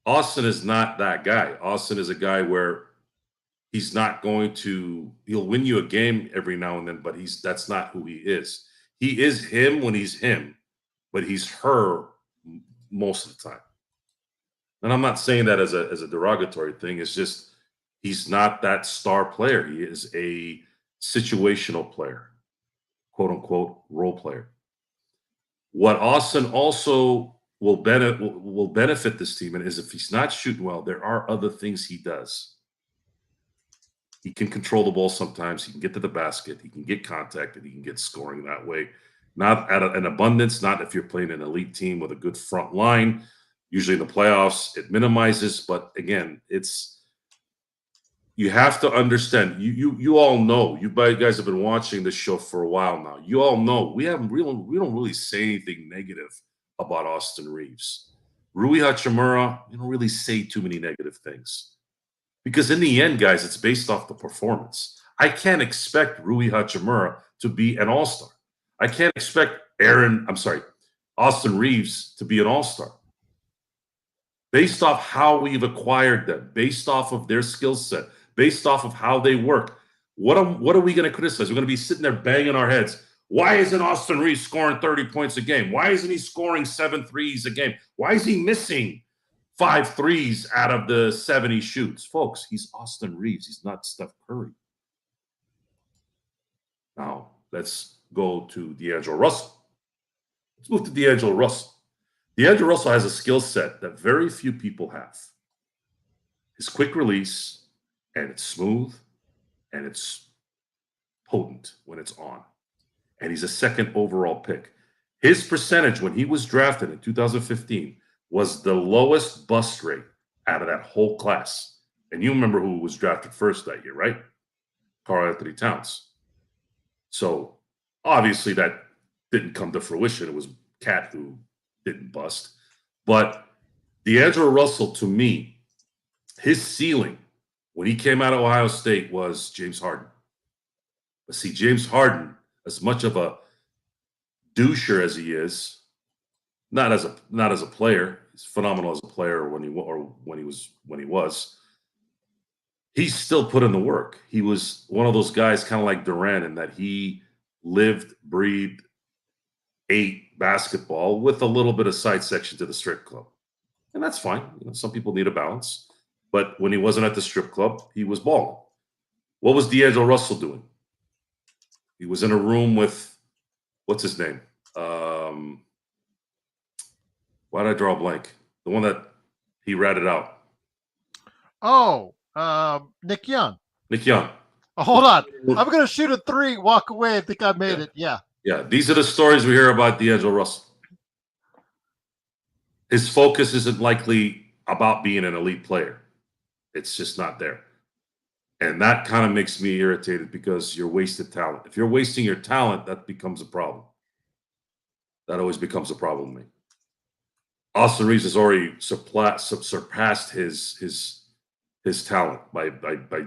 Austin is not that guy. Austin is a guy where he's not going to – he'll win you a game every now and then, but that's not who he is. He is him when he's him, but he's her most of the time. And I'm not saying that as a derogatory thing. It's just he's not that star player. He is a situational player, quote unquote, role player. What Austin also will benefit this team is if he's not shooting well, there are other things he does. He can control the ball sometimes. He can get to the basket. He can get contact, and he can get scoring that way. Not at an abundance, not if you're playing an elite team with a good front line. Usually in the playoffs, it minimizes. But again, you have to understand. You all know. You guys have been watching this show for a while now. You all know we don't really say anything negative about Austin Reeves. Rui Hachimura, you don't really say too many negative things. Because in the end, guys, it's based off the performance. I can't expect Rui Hachimura to be an all-star. I can't expect Austin Reeves to be an all-star. based off how we've acquired them, based off of their skill set, based off of how they work. What are we going to criticize? We're going to be sitting there banging our heads. Why isn't Austin Reeves scoring 30 points a game? Why isn't he scoring 7 threes a game? Why is he missing 5 threes out of the 7 he shoots? Folks, he's Austin Reeves. He's not Steph Curry. Now, let's go to D'Angelo Russell. Let's move to D'Angelo Russell. D'Angelo Russell has a skill set that very few people have. His quick release, and it's smooth, and it's potent when it's on. And he's a second overall pick. His percentage when he was drafted in 2015 was the lowest bust rate out of that whole class. And you remember who was drafted first that year, right? Karl-Anthony Towns. So obviously that didn't come to fruition. It was Cat who didn't bust. But D'Angelo Russell, to me, his ceiling when he came out of Ohio State was James Harden. But see, James Harden, as much of a doucher as he is, not as a player, he's phenomenal as a player when he was. He still put in the work. He was one of those guys, kind of like Durant, in that he lived, breathed, ate basketball with a little bit of side section to the strip club, and that's fine. Some people need a balance, but when he wasn't at the strip club, he was balling. What was D'Angelo Russell doing? He was in a room with, what's his name? Why did I draw a blank? The one that he ratted out. Oh, Nick Young. Nick Young. Oh, hold on. I'm going to shoot a 3, walk away. I think I made it. Yeah. Yeah, these are the stories we hear about D'Angelo Russell. His focus isn't likely about being an elite player. It's just not there. And that kind of makes me irritated because you're wasted talent. If you're wasting your talent, that becomes a problem. That always becomes a problem with me. Austin Reeves has already surpassed his talent by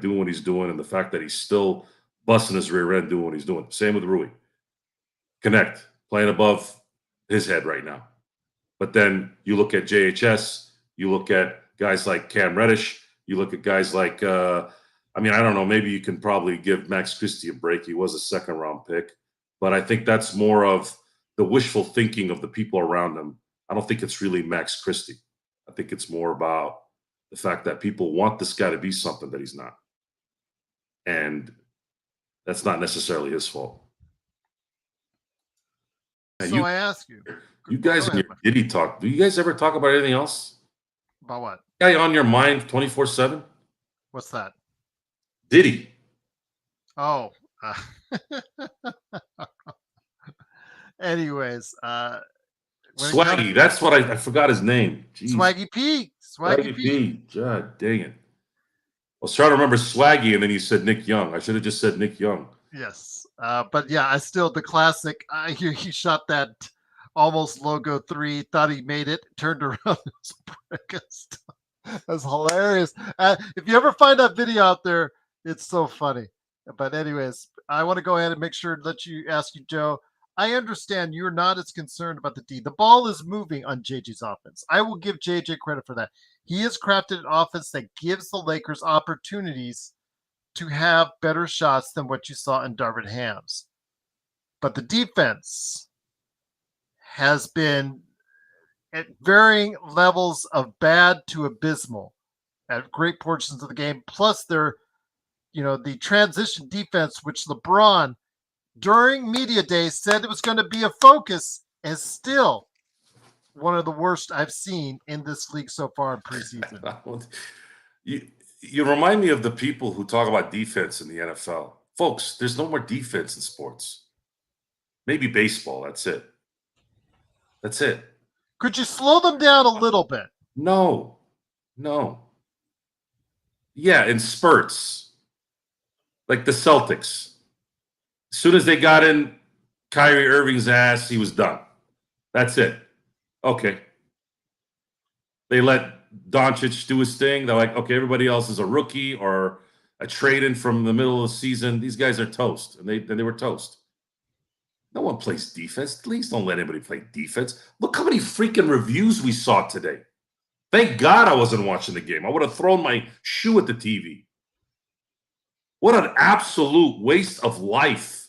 doing what he's doing, and the fact that he's still busting his rear end doing what he's doing. Same with Rui. Connect, playing above his head right now. But then you look at JHS, you look at guys like Cam Reddish, you look at guys like, I don't know, maybe you can probably give Max Christie a break. He was a second-round pick. But I think that's more of the wishful thinking of the people around him. I don't think it's really Max Christie. I think it's more about the fact that people want this guy to be something that he's not. And that's not necessarily his fault. And So I ask you. You guys in your Diddy talk, do you guys ever talk about anything else? About what? Guy on your mind 24/7? What's that? Diddy. Oh. Anyways. Swaggy. That's what I forgot his name. Jeez. Swaggy P. Swaggy P. God dang it. I was trying to remember Swaggy, and then you said Nick Young. I should have just said Nick Young. Yes. But yeah, I still, the classic, I hear he shot that almost logo 3, thought he made it, turned around. That's hilarious. If you ever find that video out there, it's so funny. But anyways, I want to go ahead and make sure to ask you, Joe. I understand you're not as concerned about the D. The ball is moving on JJ's offense. I will give JJ credit for that. He has crafted an offense that gives the Lakers opportunities to have better shots than what you saw in Darvin Ham's. But the defense has been at varying levels of bad to abysmal at great portions of the game. Plus the transition defense, which LeBron during media day said it was going to be a focus, is still one of the worst I've seen in this league so far in preseason. You remind me of the people who talk about defense in the NFL. Folks, there's no more defense in sports. Maybe baseball, that's it. That's it. Could you slow them down a little bit? No. Yeah, in spurts. Like the Celtics. As soon as they got in Kyrie Irving's ass, he was done. That's it. Okay. They let Doncic do his thing. They're like, okay, everybody else is a rookie or a trade-in from the middle of the season. These guys are toast. And they were toast. No one plays defense. Please don't let anybody play defense. Look how many freaking reviews we saw today. Thank God I wasn't watching the game. I would have thrown my shoe at the TV. What an absolute waste of life.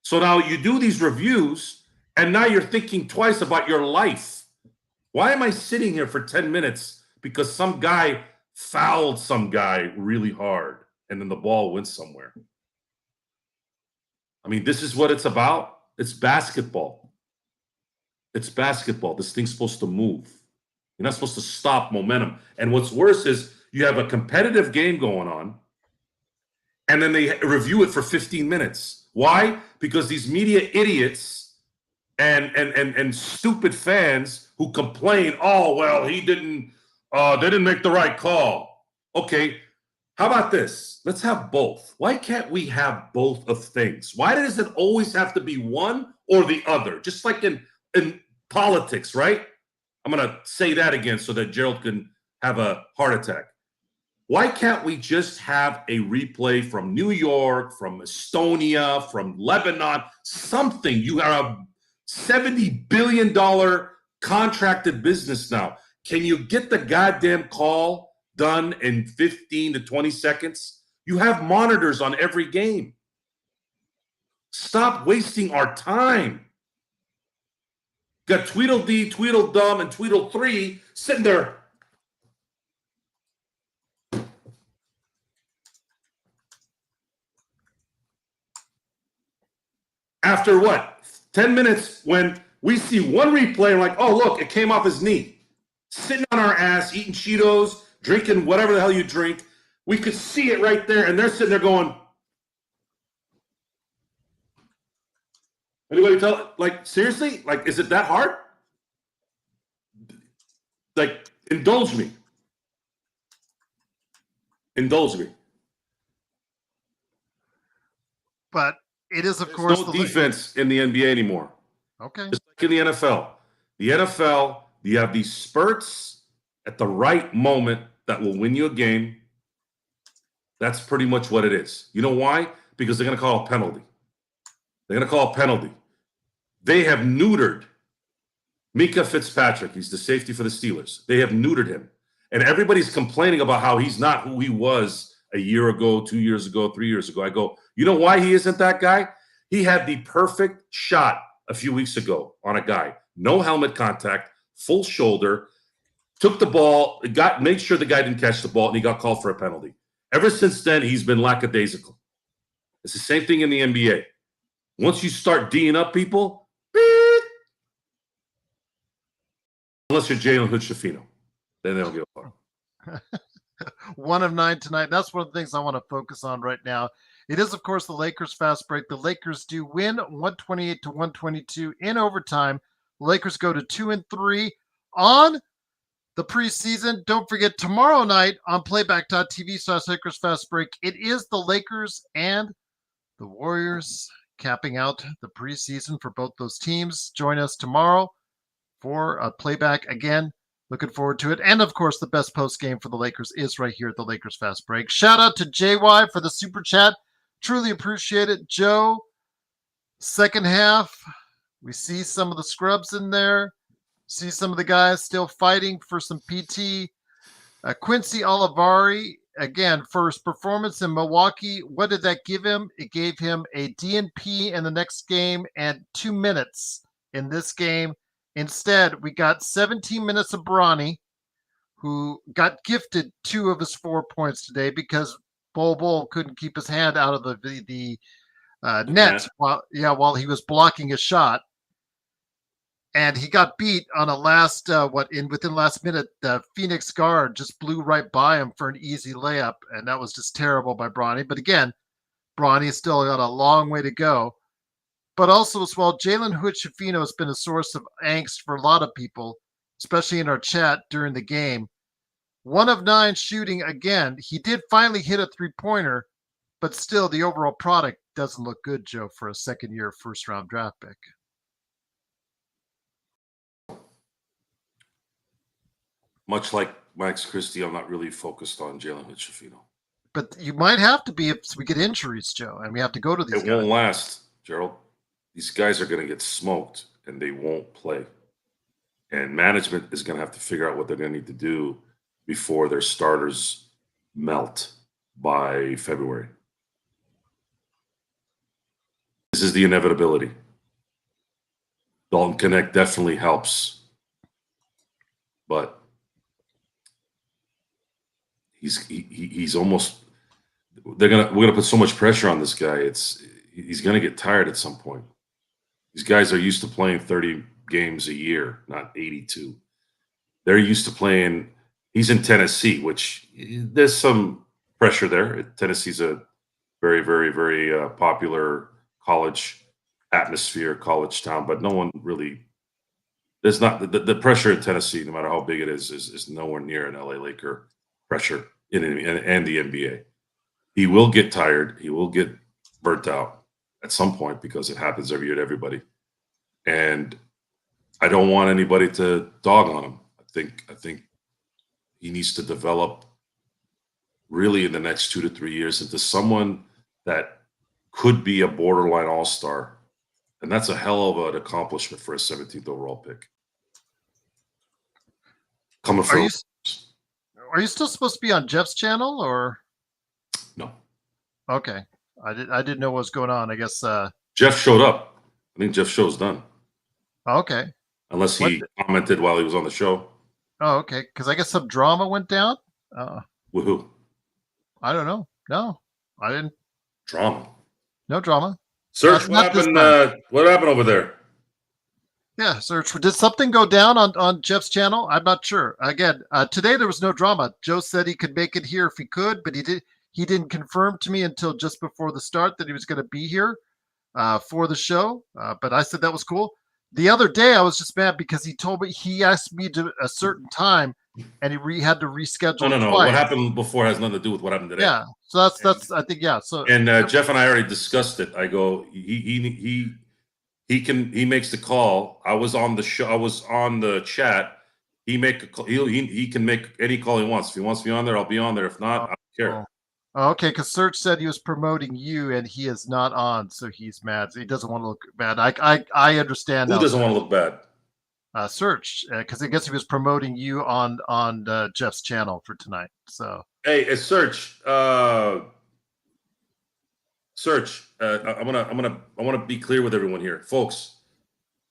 So now you do these reviews, and now you're thinking twice about your life. Why am I sitting here for 10 minutes because some guy fouled some guy really hard, and then the ball went somewhere? I mean, this is what it's about. It's basketball. It's basketball. This thing's supposed to move. You're not supposed to stop momentum. And what's worse is you have a competitive game going on, and then they review it for 15 minutes. Why? Because these media idiots and stupid fans who complain, oh, well, they didn't make the right call. Okay, how about this? Let's have both. Why can't we have both of things? Why does it always have to be one or the other? Just like in politics, right? I'm going to say that again so that Gerald can have a heart attack. Why can't we just have a replay from New York, from Estonia, from Lebanon, something? You are a $70 billion contracted business now. Can you get the goddamn call done in 15 to 20 seconds? You have monitors on every game. Stop wasting our time. Got Tweedledee, Tweedledum, and Tweedle3 sitting there. After what? 10 minutes when we see one replay and like, oh, look, it came off his knee. Sitting on our ass, eating Cheetos, drinking whatever the hell you drink. We could see it right there, and they're sitting there going, anybody tell, like, seriously? Like, is it that hard? Like, indulge me. Indulge me. But it is, of There's course, no defense in the NBA anymore. Okay. Just like in the NFL. The NFL, you have these spurts at the right moment that will win you a game. That's pretty much what it is. You know why? Because they're going to call a penalty. They're going to call a penalty. They have neutered Mika Fitzpatrick. He's the safety for the Steelers. They have neutered him. And everybody's complaining about how he's not who he was a year ago, 2 years ago, 3 years ago. I go, you know why he isn't that guy? He had the perfect shot a few weeks ago on a guy. No helmet contact, full shoulder, took the ball, made sure the guy didn't catch the ball, and he got called for a penalty. Ever since then, he's been lackadaisical. It's the same thing in the NBA. Once you start D'ing up people, beep, unless you're Jalen Hood-Schifino, then they'll get a far. 1 of 9 tonight. That's one of the things I want to focus on right now. It is, of course, the Lakers fast break. The Lakers do win 128 to 122 in overtime. The Lakers go to 2-3 on the preseason. Don't forget, tomorrow night on playback.tv/Lakers fast break, it is the Lakers and the Warriors capping out the preseason for both those teams. Join us tomorrow for a playback again. Looking forward to it. And, of course, the best post game for the Lakers is right here at the Lakers Fast Break. Shout out to JY for the super chat. Truly appreciate it. Joe, second half, we see some of the scrubs in there. See some of the guys still fighting for some PT. Quincy Olivari, again, for his performance in Milwaukee, what did that give him? It gave him a DNP in the next game and 2 minutes in this game. Instead, we got 17 minutes of Bronny, who got gifted 2 of his 4 points today because Bol couldn't keep his hand out of the net while he was blocking a shot. And he got beat on a last, within the last minute, the Pheonix guard just blew right by him for an easy layup. And that was just terrible by Bronny. But again, Bronny still got a long way to go. But also as well, Jalen Hood-Schifino has been a source of angst for a lot of people, especially in our chat during the game. 1 of 9 shooting again. He did finally hit a 3-pointer, but still the overall product doesn't look good, Joe, for a second-year first-round draft pick. Much like Max Christie, I'm not really focused on Jalen Hood-Schifino. But you might have to be if we get injuries, Joe, and we have to go to these guys. It won't last, Gerald. These guys are going to get smoked, and they won't play. And management is going to have to figure out what they're going to need to do before their starters melt by February. This is the inevitability. Dalton Connect definitely helps, but he's almost. We're gonna put so much pressure on this guy. He's gonna get tired at some point. These guys are used to playing 30 games a year, not 82. They're used to playing. He's in Tennessee, which there's some pressure there. Tennessee's a very, very, very popular college atmosphere, college town, but no one really. There's not the pressure in Tennessee, no matter how big it is nowhere near an LA Laker pressure and the NBA. He will get tired. He will get burnt out at some point because it happens every year to everybody. And I don't want anybody to dog on him. I think he needs to develop really in the next 2 to 3 years into someone that could be a borderline all-star. And that's a hell of an accomplishment for a 17th overall pick. Coming from Are you still supposed to be on Jeff's channel or no? Okay. I didn't know what was going on. I guess Jeff showed up. I think Jeff's show's done. Okay. Unless he commented while he was on the show. Oh, okay. Because I guess some drama went down. With who? I don't know. No, I didn't. Drama. No drama. Search, what happened? What happened over there? Yeah, Search. Did something go down on Jeff's channel? I'm not sure. Again, today there was no drama. Joe said he could make it here if he could, but he didn't confirm to me until just before the start that he was going to be here for the show. But I said that was cool. The other day I was just mad because he asked me to a certain time, and he had to reschedule. No. What happened before has nothing to do with what happened today. Yeah, so that's I think yeah. So Jeff and I already discussed it. I go he makes the call. I was on the show. I was on the chat. He can make any call he wants. If he wants me on there, I'll be on there. If not, I don't care. Okay, because Search said he was promoting you, and he is not on, so he's mad. So he doesn't want to look bad. I understand. Who doesn't want to look bad? Search, because I guess he was promoting you on Jeff's channel for tonight. So hey, Search. Search. I want to be clear with everyone here, folks.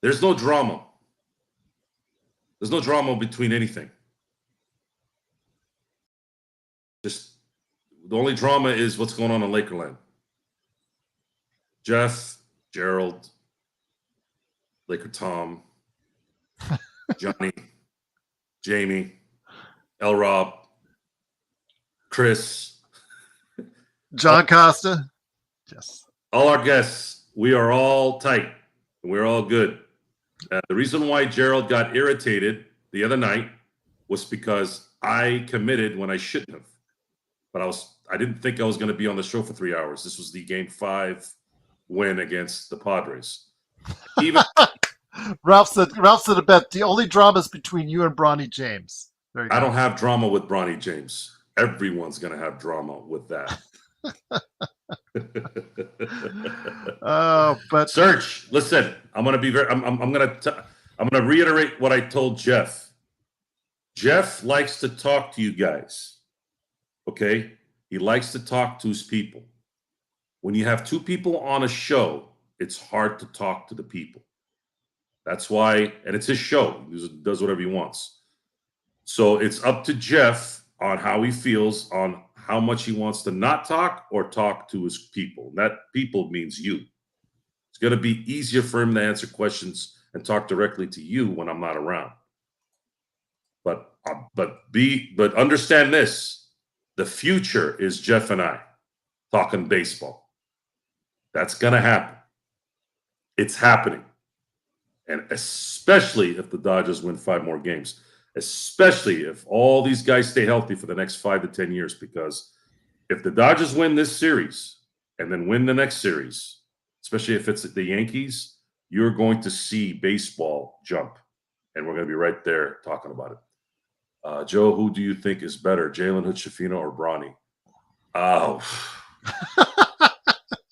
There's no drama. There's no drama between anything. Just the only drama is what's going on in Lakerland. Jeff, Gerald, Laker Tom, Johnny, Jamie, L. Rob, Chris, John Costa. Yes. All our guests, we are all tight. We're all good. The reason why Gerald got irritated the other night was because I committed when I shouldn't have. But I didn't think I was going to be on the show for 3 hours. This was the Game 5 win against the Padres. Even Ralph said a bet. The only drama is between you and Bronny James. I don't have drama with Bronny James. Everyone's going to have drama with that. But Search. Listen, I'm going to be very. I'm going to reiterate what I told Jeff. Jeff likes to talk to you guys. Okay, he likes to talk to his people. When you have two people on a show, it's hard to talk to the people. That's why, and it's his show. He does whatever he wants. So it's up to Jeff on how he feels, on how much he wants to not talk or talk to his people. And that people means you. It's going to be easier for him to answer questions and talk directly to you when I'm not around. But understand this. The future is Jeff and I talking baseball. That's going to happen. It's happening. And especially if the Dodgers win 5 more games, especially if all these guys stay healthy for the next 5 to 10 years, because if the Dodgers win this series and then win the next series, especially if it's the Yankees, you're going to see baseball jump. And we're going to be right there talking about it. Joe, who do you think is better, Jalen Hood-Schifino or Bronny? Oh,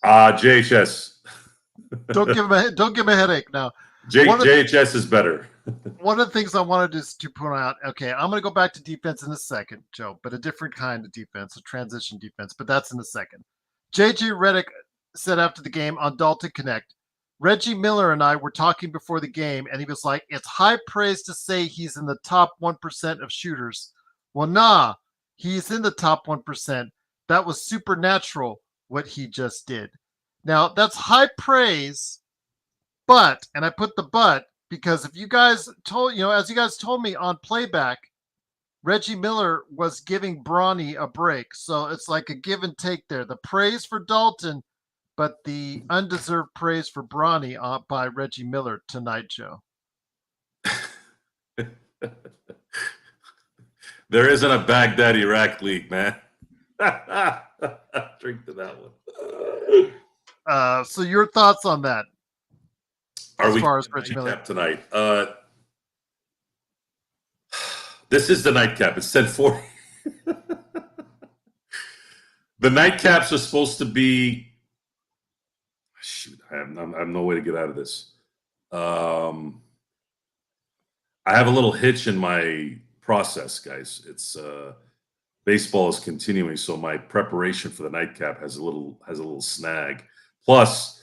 JHS. Don't give him a headache now. JHS is better. One of the things I wanted to point out, okay, I'm going to go back to defense in a second, Joe, but a different kind of defense, a transition defense, but that's in a second. JJ Redick said after the game on Dalton Connect, Reggie Miller and I were talking before the game, and he was like, it's high praise to say he's in the top 1% of shooters. Well, nah, he's in the top 1%. That was supernatural what he just did. Now, that's high praise, but, and I put the but, because if you guys told, as you guys told me on playback, Reggie Miller was giving Bronny a break. So it's like a give and take there. The praise for Dalton, but the undeserved praise for Bronny by Reggie Miller tonight, Joe. There isn't a Baghdad Iraq league, man. Drink to that one. So your thoughts on that? Are as far as Reggie Miller tonight? This is the nightcap. It's 10:40. The nightcaps are supposed to be. Shoot, I have no way to get out of this. I have a little hitch in my process, guys. It's baseball is continuing, so my preparation for the nightcap has a little snag. Plus,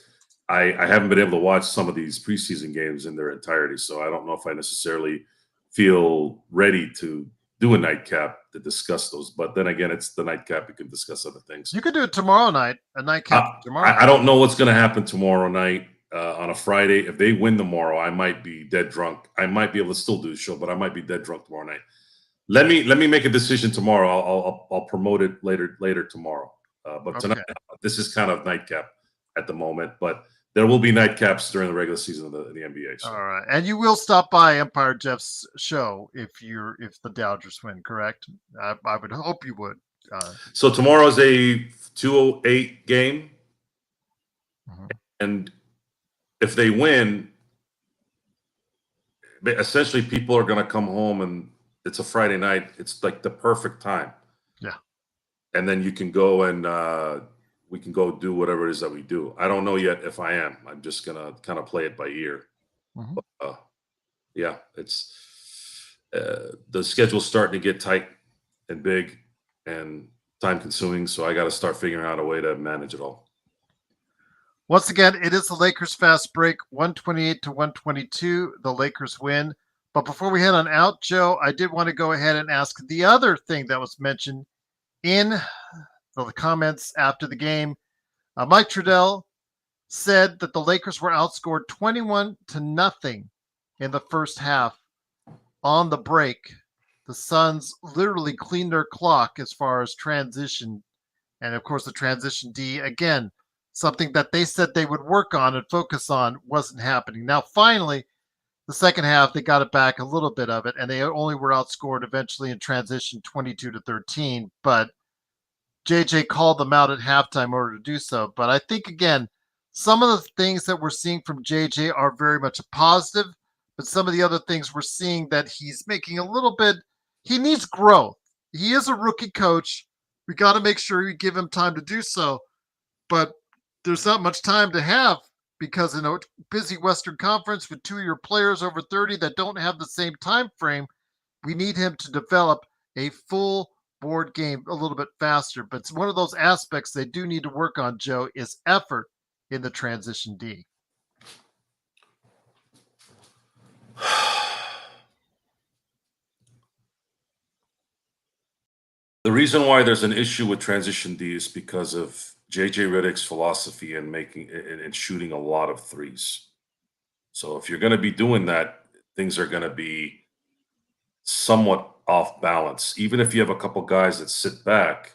I haven't been able to watch some of these preseason games in their entirety, so I don't know if I necessarily feel ready to do a nightcap to discuss those. But then again, it's the nightcap. You can discuss other things. You could do it tomorrow night, a nightcap tomorrow. I don't know what's going to happen tomorrow night on a Friday. If they win tomorrow, I might be dead drunk. I might be able to still do the show, but I might be dead drunk tomorrow night. Let me make a decision tomorrow. I'll promote it later tomorrow. But tonight, this is kind of nightcap at the moment. But there will be nightcaps during the regular season of the NBA. So. All right, and you will stop by Empire Jeff's show if the Dodgers win, correct? I would hope you would. So tomorrow is a 2:08 game, and if they win, essentially people are going to come home, and it's a Friday night. It's like the perfect time. Yeah, and then you can go and we can go do whatever it is that we do. I don't know yet if I am. I'm just gonna kind of play it by ear. Mm-hmm. But, yeah, it's the schedule's starting to get tight and big and time consuming. So I got to start figuring out a way to manage it all. Once again, it is the Lakers fast break, 128 to 122. The Lakers win. But before we head on out, Joe, I did want to go ahead and ask the other thing that was mentioned in the comments after the game. Mike Trudell said that the Lakers were outscored 21-0 in the first half. On the break, the Suns literally cleaned their clock as far as transition. And of course, the transition D, again, something that they said they would work on and focus on, wasn't happening. Now, finally, the second half, they got it back a little bit of it, and they only were outscored eventually in transition 22-13. But JJ called them out at halftime in order to do so. But I think, again, some of the things that we're seeing from JJ are very much a positive, but some of the other things we're seeing that he's making a little bit, he needs growth. He is a rookie coach. We got to make sure we give him time to do so. But there's not much time to have because in a busy Western Conference with 2 of your players over 30 that don't have the same time frame, we need him to develop a full board game a little bit faster. But it's one of those aspects they do need to work on, Joe, is effort in the transition D. The reason why there's an issue with transition D is because of JJ Redick's philosophy and shooting a lot of threes. So if you're going to be doing that, things are going to be somewhat off balance. Even if you have a couple guys that sit back,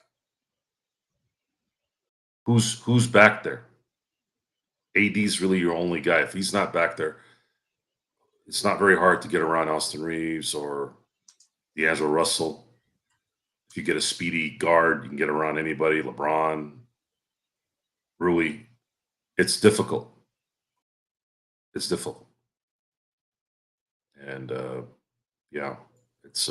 who's back there? AD's really your only guy. If he's not back there, it's not very hard to get around Austin Reeves or D'Angelo Russell. If you get a speedy guard, you can get around anybody, LeBron, Rui. It's difficult. It's difficult. And yeah, it's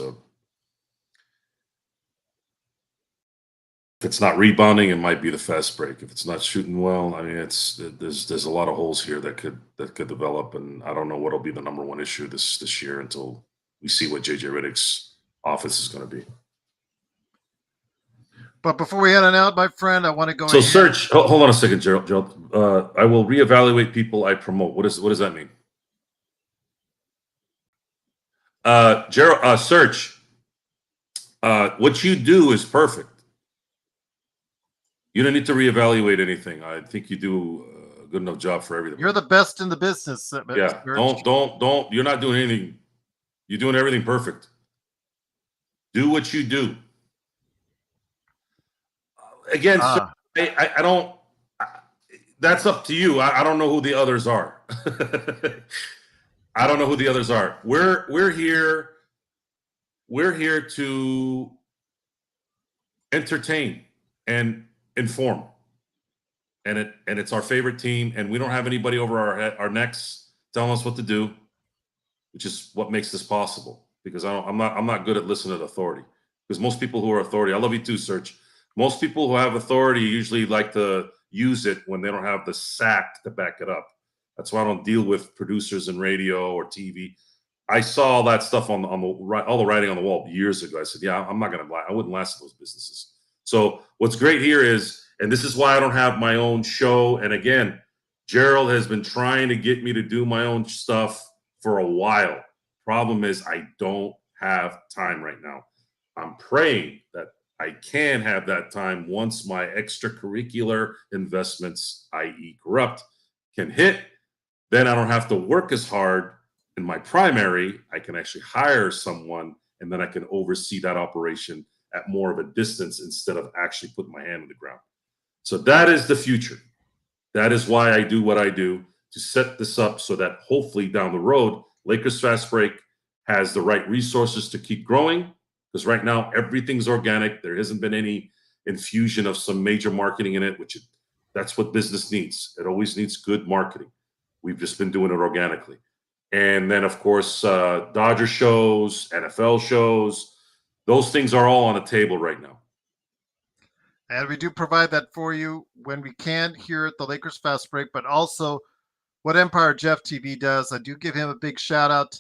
it's not rebounding, it might be the fast break. If it's not shooting well, I mean, there's a lot of holes here that could develop, and I don't know what'll be the number one issue this year until we see what JJ Redick's offense is going to be. But before we head on out, my friend, I want to go. So search. Hold on a second, Gerald. I will reevaluate people I promote. What does that mean? Gerald, search. What you do is perfect. You don't need to reevaluate anything. I think you do a good enough job for everything. You're the best in the business. Yeah. Don't. You're not doing anything. You're doing everything perfect. Do what you do. Again, sir, I don't. That's up to you. I don't know who the others are. I don't know who the others are. We're here. We're here to entertain and inform, and it's our favorite team, and we don't have anybody over our necks telling us what to do, which is what makes this possible. Because I'm not good at listening to authority. Because most people who are authority, I love you too, Search. Most people who have authority usually like to use it when they don't have the sack to back it up. That's why I don't deal with producers in radio or TV. I saw all that stuff on all the writing on the wall years ago. I said, yeah, I'm not going to I wouldn't last in those businesses. So what's great here is, and this is why I don't have my own show. And again, Gerald has been trying to get me to do my own stuff for a while. Problem is I don't have time right now. I'm praying that I can have that time once my extracurricular investments, i.e. corrupt, can hit. Then I don't have to work as hard in my primary. I can actually hire someone, and then I can oversee that operation at more of a distance instead of actually putting my hand on the ground. So that is the future. That is why I do what I do, to set this up so that hopefully down the road, Lakers Fast Break has the right resources to keep growing. Because right now, everything's organic. There hasn't been any infusion of some major marketing in it, that's what business needs. It always needs good marketing. We've just been doing it organically. And then, of course, Dodger shows, NFL shows, those things are all on the table right now. And we do provide that for you when we can here at the Lakers Fast Break, but also what Empire Jeff TV does. I do give him a big shout out.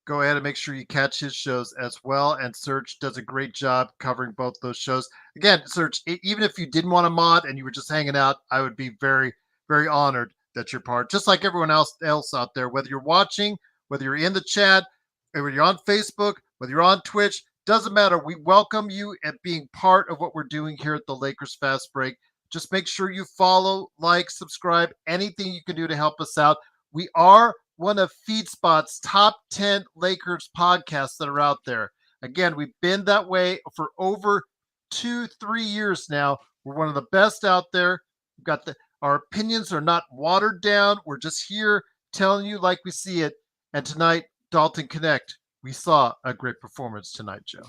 Go ahead and make sure you catch his shows as well. And Serge does a great job covering both those shows. Again, Serge, even if you didn't want to mod and you were just hanging out, I would be very, very honored that you're part, just like everyone else out there, whether you're watching, whether you're in the chat, whether you're on Facebook, whether you're on Twitch, doesn't matter. We welcome you at being part of what we're doing here at the Lakers Fast Break. Just make sure you follow, like, subscribe, anything you can do to help us out. We are one of FeedSpot's top 10 Lakers podcasts that are out there. Again, we've been that way for over 2-3 years now. We're one of the best out there. We've got our opinions are not watered down. We're just here telling you like we see it. And tonight, Dalton Connect, we saw a great performance tonight, Joe.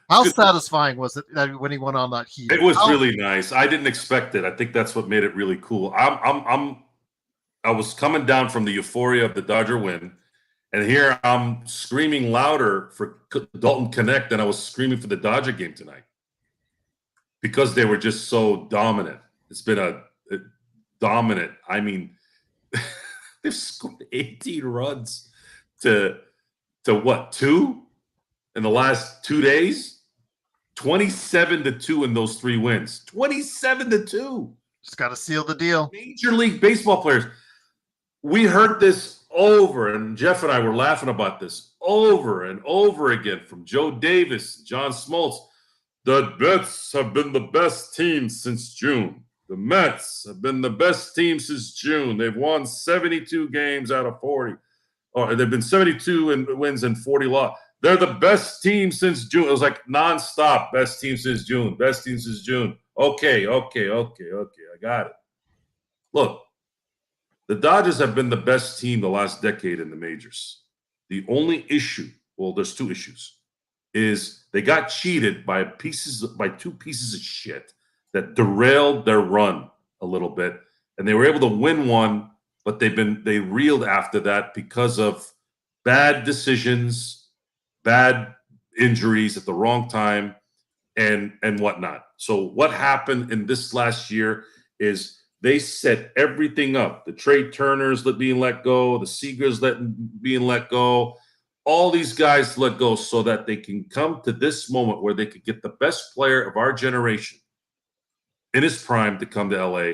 How satisfying was it that when he went on that heat? It was really nice. I didn't expect it. I think that's what made it really cool. I was coming down from the euphoria of the Dodger win, and here I'm screaming louder for Dalton Connect than I was screaming for the Dodger game tonight because they were just so dominant. It's been a dominant. I mean, they've scored 18 runs to what, 2 in the last 2 days? 27-2 in those 3 wins. 27-2. Just got to seal the deal. Major League Baseball players. We heard this over, and Jeff and I were laughing about this over and over again from Joe Davis, John Smoltz. The Mets have been the best team since June. The Mets have been the best team since June. They've won 72 games out of 40. Or they've been 72 wins and 40 losses. They're the best team since June. It was like nonstop. Best team since June. Best team since June. Okay. I got it. Look, the Dodgers have been the best team the last decade in the majors. The only issue, well, there's 2 issues, is they got cheated by 2 pieces of shit that derailed their run a little bit, and they were able to win one, but they reeled after that because of bad decisions, bad injuries at the wrong time, and whatnot. So what happened in this last year is they set everything up. The Trey Turners being let go, the Seagers being let go, all these guys let go so that they can come to this moment where they could get the best player of our generation in his prime to come to LA.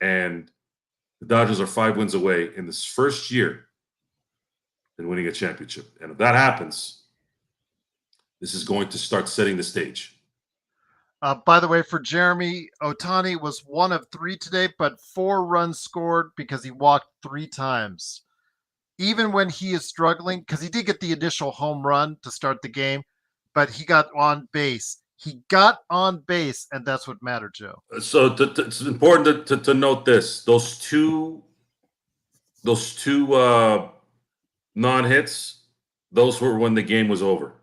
And the Dodgers are 5 wins away in this first year in winning a championship. And if that happens, this is going to start setting the stage. By the way, for Jeremy, Ohtani was 1 of 3 today, but 4 runs scored because he walked 3 times. Even when he is struggling, because he did get the initial home run to start the game, but he got on base. He got on base, and that's what mattered, Joe. So it's important to note this: those two non-hits, those were when the game was over.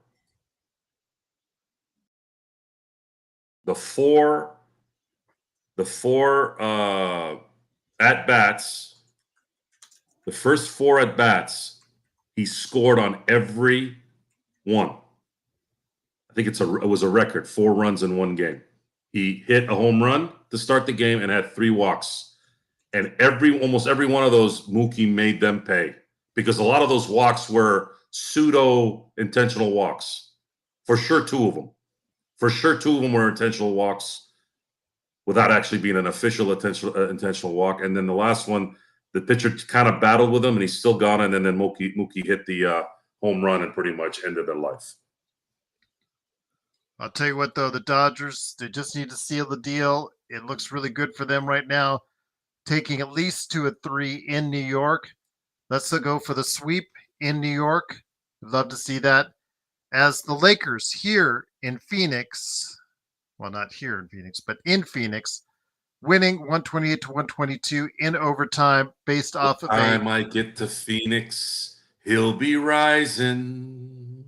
The four at bats, the first 4 at bats, he scored on every one. I think it was a record, 4 runs in one game. He hit a home run to start the game and had 3 walks. And almost every one of those, Mookie made them pay, because a lot of those walks were pseudo intentional walks. For sure, 2 of them. For sure, 2 of them were intentional walks without actually being an official intentional walk. And then the last one, the pitcher kind of battled with him, and he's still gone. And then Mookie hit the home run and pretty much ended their life. I'll tell you what, though, the Dodgers, they just need to seal the deal. It looks really good for them right now, taking at least 2 of 3 in New York. Let's go for the sweep in New York. We'd love to see that. As the Lakers here in Pheonix, well, not here in Pheonix, but in Pheonix, winning 128 to 122 in overtime based off of Time I get to Pheonix, he'll be rising.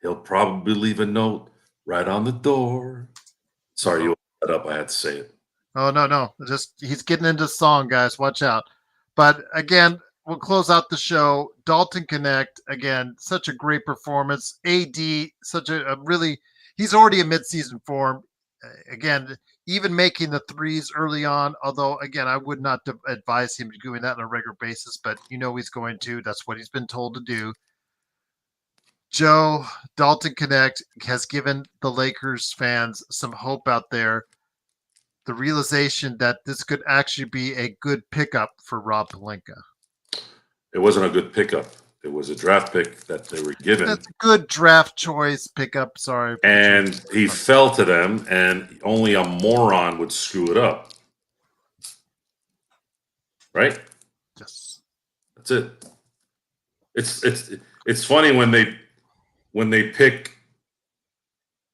He'll probably leave a note right on the door. Sorry, you opened that up. I had to say it. Oh, no. Just he's getting into song, guys. Watch out. But again, we'll close out the show. Dalton Connect, again, such a great performance. AD, such a really, he's already in midseason form. Again, even making the threes early on, although, again, I would not advise him doing that on a regular basis, but he's going to. That's what he's been told to do. Joe, Dalton Connect has given the Lakers fans some hope out there. The realization that this could actually be a good pickup for Rob Pelinka. It wasn't a good pickup. It was a draft pick that they were given. That's a good draft choice pickup. Sorry. And he fell to them, and only a moron would screw it up. Right? Yes. That's it. It's funny when they pick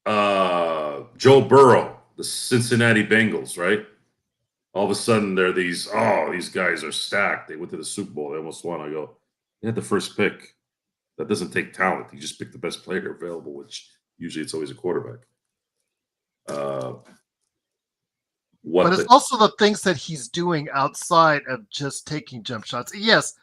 Joe Burrow, the Cincinnati Bengals, right? All of a sudden, they're these guys are stacked. They went to the Super Bowl. They almost won. I go, they had the first pick. That doesn't take talent. You just pick the best player available, which usually it's always a quarterback. But it's also the things that he's doing outside of just taking jump shots. Yes,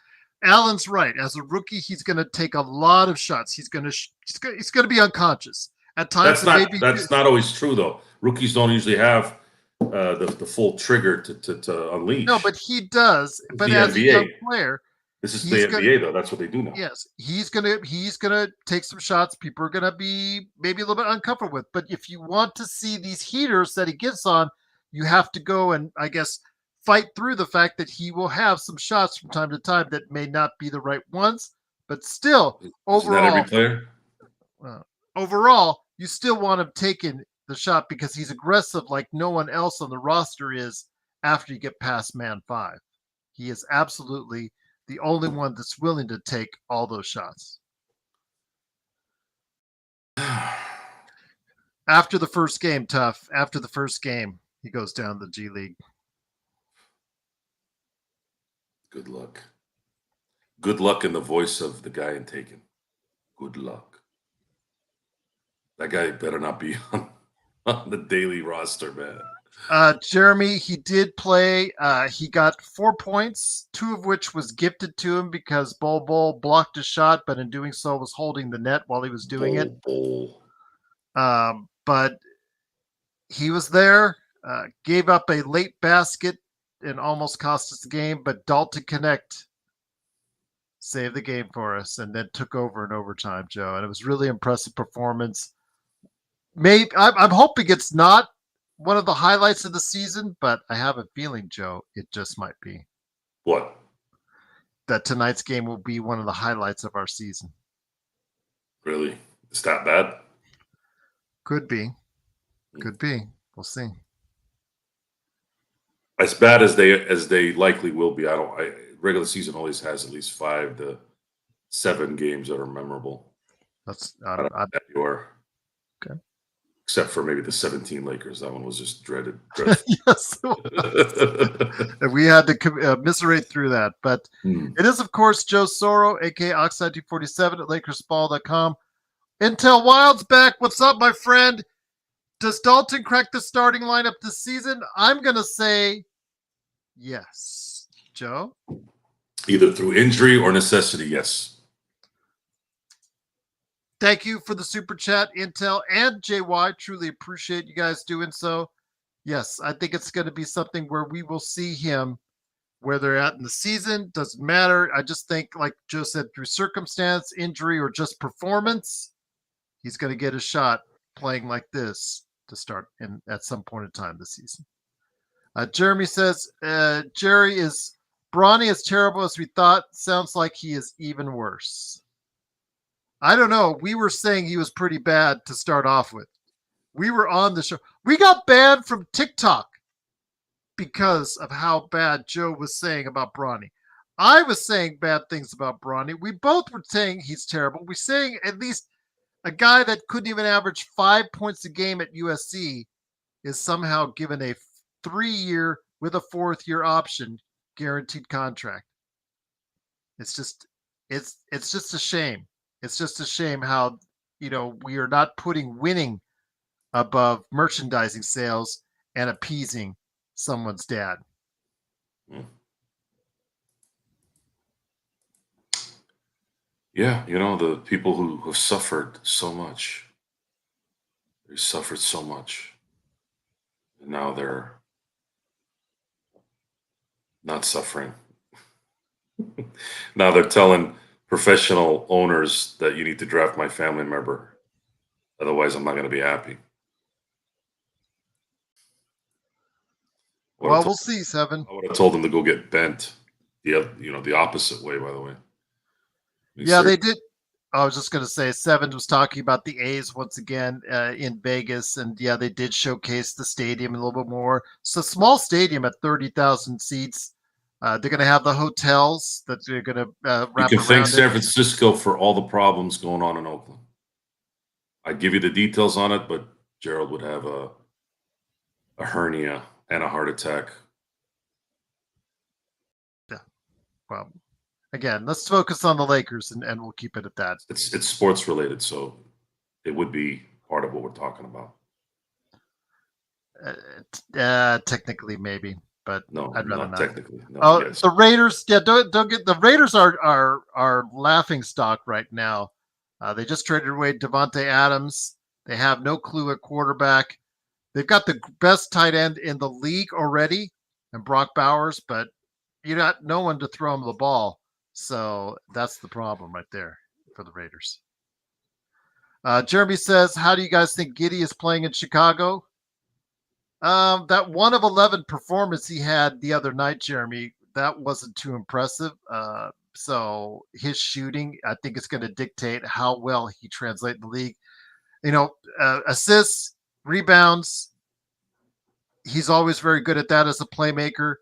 Allen's right. As a rookie, he's going to take a lot of shots. He's going to be unconscious at times. That's not always true, though. Rookies don't usually have the full trigger to unleash. No, but he does. But as a young player, this is the NBA, though. That's what they do now. Yes, he's gonna take some shots. People are gonna be maybe a little bit uncomfortable with. But if you want to see these heaters that he gets on, you have to go and, I guess, fight through the fact that he will have some shots from time to time that may not be the right ones. But still, overall, every player. Overall, you still want him taking the shot because he's aggressive like no one else on the roster is after you get past man 5. He is absolutely the only one that's willing to take all those shots. After the first game, after the first game, he goes down the G League. Good luck. Good luck in the voice of the guy in Taken. Good luck. That guy better not be on the daily roster, man. Jeremy, he did play. He got 4 points, 2 of which was gifted to him because Bol blocked a shot, but in doing so was holding the net while he was doing it. but he was there, gave up a late basket and almost cost us the game, but Dalton Connect saved the game for us and then took over in overtime, Joe. And it was really impressive performance. Maybe I'm hoping it's not one of the highlights of the season, but I have a feeling, Joe, it just might be. What? That tonight's game will be one of the highlights of our season. Really? It's that bad? Could be. Could be. We'll see. As bad as they likely will be. Regular season always has at least 5 to 7 games that are memorable. That's I don't know that you are. Okay. Except for maybe the 17 Lakers. That one was just dreaded. Yes. And we had to commiserate through that. But it is, of course, Joe Soro, a.k.a. Oxide247 at LakersBall.com. Intel Wild's back. What's up, my friend? Does Dalton crack the starting lineup this season? I'm going to say yes. Joe? Either through injury or necessity, yes. Thank you for the super chat, Intel and JY. Truly appreciate you guys doing so. Yes, I think it's going to be something where we will see him where they're at in the season. Doesn't matter. I just think, like Joe said, through circumstance, injury, or just performance, he's going to get a shot playing like this to start at some point in time this season. Jeremy says, Jerry, is Bronny as terrible as we thought? Sounds like he is even worse. I don't know. We were saying he was pretty bad to start off with. We were on the show. We got banned from TikTok because of how bad Joe was saying about Bronny. I was saying bad things about Bronny. We both were saying he's terrible. We're saying at least a guy that couldn't even average 5 points a game at USC is somehow given a 3-year with a 4th-year option guaranteed contract. It's just a shame. It's just a shame how, we are not putting winning above merchandising sales and appeasing someone's dad. Yeah, the people who have suffered so much. They suffered so much. And now they're not suffering. Now they're telling professional owners that you need to draft my family member. Otherwise, I'm not going to be happy. Well, we'll see, Seven. I would have told them to go get bent. The opposite way, by the way. Yeah, they did. I was just going to say, Seven was talking about the A's once again in Vegas. And yeah, they did showcase the stadium a little bit more. It's a small stadium at 30,000 seats. They're going to have the hotels that they're going to wrap around it. You can thank San Francisco for all the problems going on in Oakland. I'd give you the details on it, but Gerald would have a hernia and a heart attack. Yeah. Well, again, let's focus on the Lakers and we'll keep it at that. It's sports related, so it would be part of what we're talking about. Technically, maybe. But no, I'd rather not. Technically. No, yes. The Raiders, don't get the Raiders are laughing stock right now. They just traded away Devontae Adams. They have no clue at quarterback. They've got the best tight end in the league already, and Brock Bowers, but you got no one to throw him the ball. So that's the problem right there for the Raiders. Jeremy says, how do you guys think Giddey is playing in Chicago? That 1 of 11 performance he had the other night, Jeremy, that wasn't too impressive. So his shooting, I think, is going to dictate how well he translates the league. Assists, rebounds, he's always very good at that as a playmaker.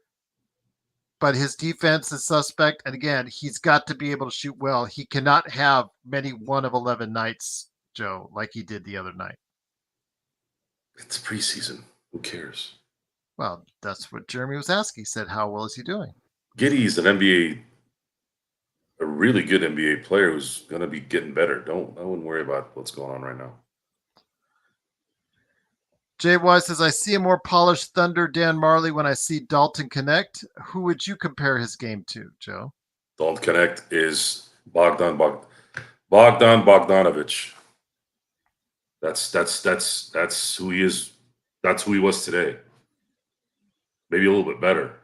But his defense is suspect. And again, he's got to be able to shoot well. He cannot have many 1 of 11 nights, Joe, like he did the other night. It's preseason. Who cares? Well, that's what Jeremy was asking. He said, how well is he doing? Giddey's a really good NBA player who's going to be getting better. I wouldn't worry about what's going on right now. JY says, I see a more polished Thunder Dan Marley when I see Dalton Connect. Who would you compare his game to, Joe? Dalton Connect is Bogdan Bogdanovic. That's who he is. That's who he was today. Maybe a little bit better.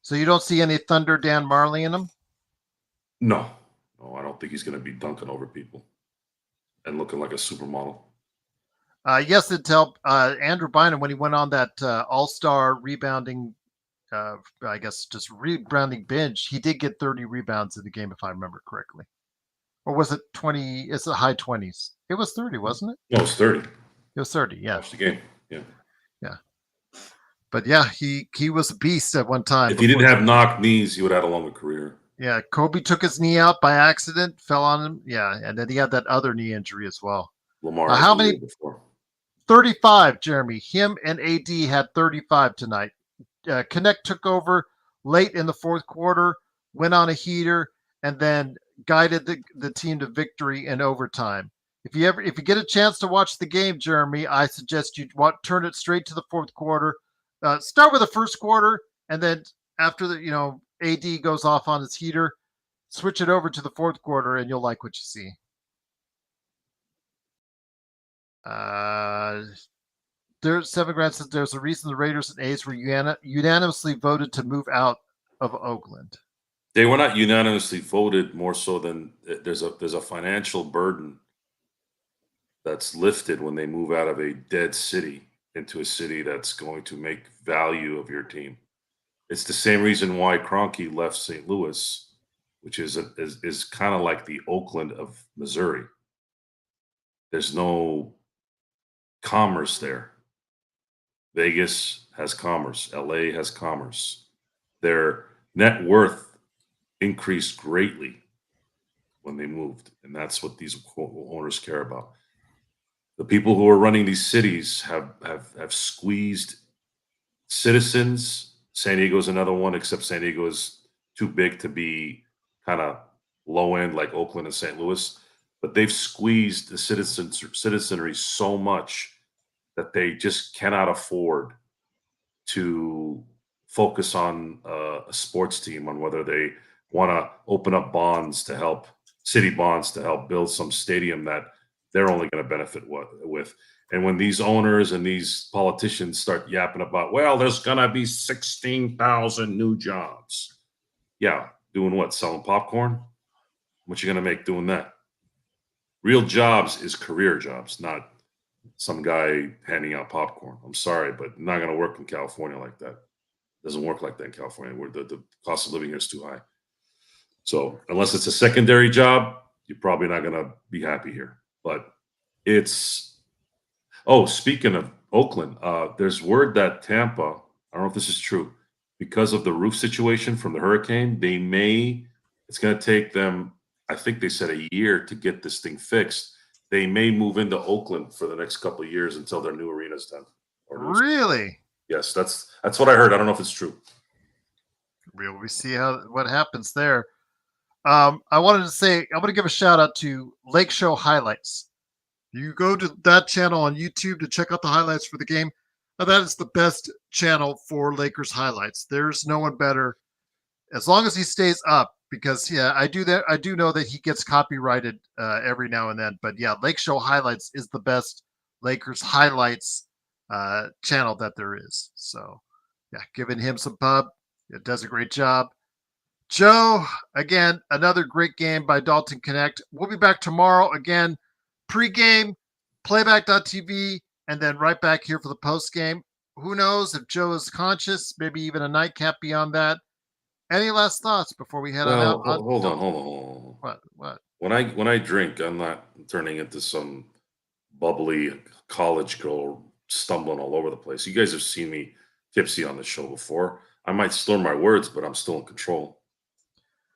So you don't see any Thunder Dan Marley in him? No, I don't think he's going to be dunking over people and looking like a supermodel. Yes, it helped Andrew Bynum when he went on that all-star rebounding, I guess just rebounding binge. He did get 30 rebounds in the game, if I remember correctly. Or was it 20? It's the high 20s. It was 30, wasn't it? No, it's 30. It was 30, yeah. Watch the game. Yeah. Yeah. But yeah, he was a beast at one time. If he didn't have knocked knees, he would have had a longer career. Yeah, Kobe took his knee out by accident, fell on him. Yeah, and then he had that other knee injury as well. Lamar How many? before? 35, Jeremy. Him and AD had 35 tonight. Connect took over late in the fourth quarter, went on a heater, and then guided the team to victory in overtime. If you get a chance to watch the game, Jeremy, I suggest you turn it straight to the fourth quarter. Start with the first quarter, and then after AD goes off on his heater, switch it over to the fourth quarter, and you'll like what you see. Seven Grand says there's a reason the Raiders and A's were unanimously voted to move out of Oakland. They were not unanimously voted, more so than there's a financial burden that's lifted when they move out of a dead city into a city that's going to make value of your team. It's the same reason why Kroenke left St. Louis, which is kind of like the Oakland of Missouri. There's no commerce there. Vegas has commerce. LA has commerce. Their net worth increased greatly when they moved, and that's what these owners care about. The people who are running these cities have squeezed citizens. San Diego's another one, except San Diego is too big to be kind of low end like Oakland and St. Louis. But they've squeezed the citizenry so much that they just cannot afford to focus on a sports team, on whether they want to open up city bonds to help build some stadium that they're only going to benefit with. And when these owners and these politicians start yapping about, well, there's going to be 16,000 new jobs. Yeah, doing what? Selling popcorn? What you going to make doing that? Real jobs is career jobs, not some guy handing out popcorn. I'm sorry, but not going to work in California like that. It doesn't work like that in California, where the cost of living here is too high. So unless it's a secondary job, you're probably not going to be happy here. But speaking of Oakland, there's word that Tampa, I don't know if this is true, because of the roof situation from the hurricane, it's going to take them, I think they said a year to get this thing fixed. They may move into Oakland for the next couple of years until their new arena's done. Really? Yes, that's what I heard. I don't know if it's true. We see what happens there. I want to give a shout out to Lake Show Highlights. You go to that channel on YouTube to check out the highlights for the game. That is the best channel for Lakers highlights. There's no one better, as long as he stays up. Because I do know that he gets copyrighted every now and then. But yeah, Lake Show Highlights is the best Lakers highlights channel that there is. So yeah, giving him some pub. It does a great job. Joe, again, another great game by Dalton Connect. We'll be back tomorrow again, pregame, playback.tv, and then right back here for the postgame. Who knows if Joe is conscious, maybe even a nightcap beyond that. Any last thoughts before we head on out? Hold on. What? When I drink, I'm not turning into some bubbly college girl stumbling all over the place. You guys have seen me tipsy on the show before. I might slur my words, but I'm still in control.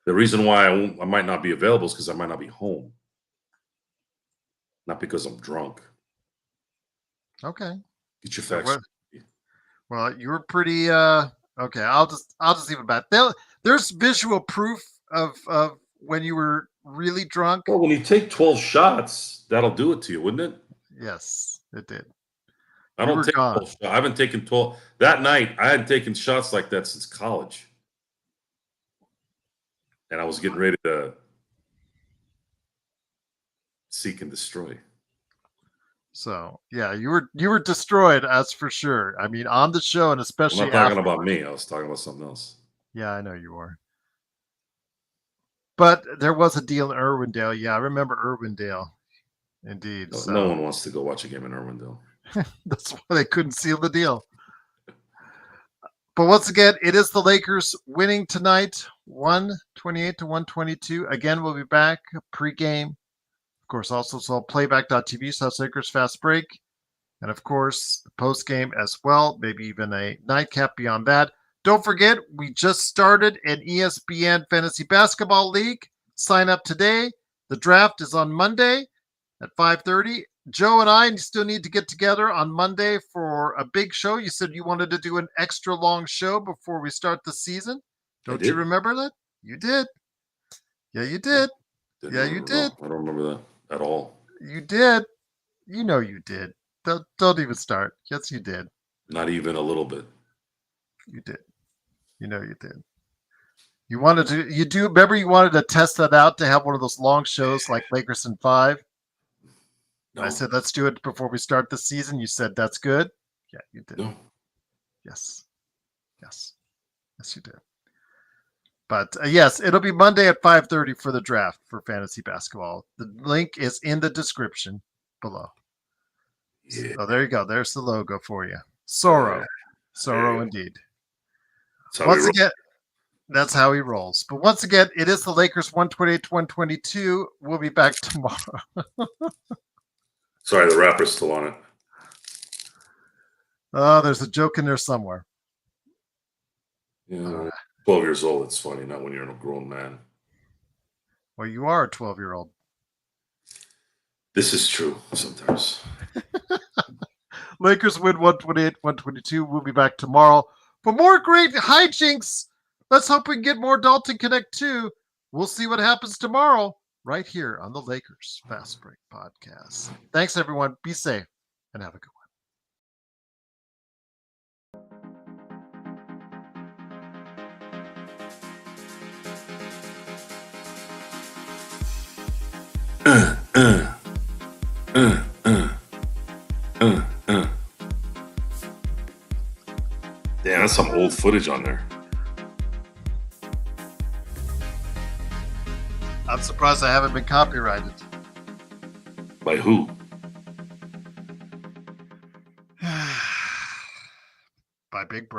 The reason why I might not be available is because I might not be home, not because I'm drunk. Okay. Get your facts. Well, you were pretty. Okay, I'll just leave it at that. There's visual proof of when you were really drunk. Well, when you take 12 shots, that'll do it to you, wouldn't it? Yes, it did. I don't take 12 shots. I haven't taken 12. That night, I hadn't taken shots like that since college. And I was getting ready to seek and destroy. So yeah, you were destroyed, as for sure. I mean, on the show and I'm especially not talking after. about me. I was talking about something else. Yeah, I know you were. But there was a deal in Irwindale. Yeah, I remember Irwindale. Indeed. No, So no one wants to go watch a game in Irwindale. that's why they couldn't seal the deal. But once again, it is the Lakers winning tonight, 128 to 122. Again, we'll be back pregame. Of course, also so playback.tv/Lakers Fast Break. And of course, the postgame as well, maybe even a nightcap beyond that. Don't forget, we just started an ESPN Fantasy Basketball League. Sign up today. The draft is on Monday at 5:30. Joe and I still need to get together on Monday for a big show. You said you wanted to do an extra long show before we start the season. Don't you remember that? You did. Yeah, you did. Yeah, you did. I don't remember that at all. You did. You know you did. Don't even start. Yes, you did. Not even a little bit. You did. You know you did. You wanted to. You do. Remember, you wanted to test that out to have one of those long shows like Lakers in 5. No. I said, let's do it before we start the season. You said, that's good. Yeah, you did. No. Yes. Yes. Yes, you did. But yes, it'll be Monday at 5:30 for the draft for fantasy basketball. The link is in the description below. Yeah. Oh, there you go. There's the logo for you. Sorrow. Sorrow indeed. Once again, that's how he rolls. But once again, it is the Lakers 128-122. We'll be back tomorrow. Sorry, the rapper's still on it. Oh, there's a joke in there somewhere. Yeah, 12 years old, it's funny, not when you're a grown man. Well, you are a 12-year-old. This is true sometimes. Lakers win 128-122. We'll be back tomorrow for more great hijinks. Let's hope we can get more Dalton Connect too. We'll see what happens tomorrow right here on the Lakers Fast Break Podcast. Thanks, everyone. Be safe and have a good one. Damn, that's some old footage on there. I'm surprised I haven't been copyrighted. By who? By Big Brother.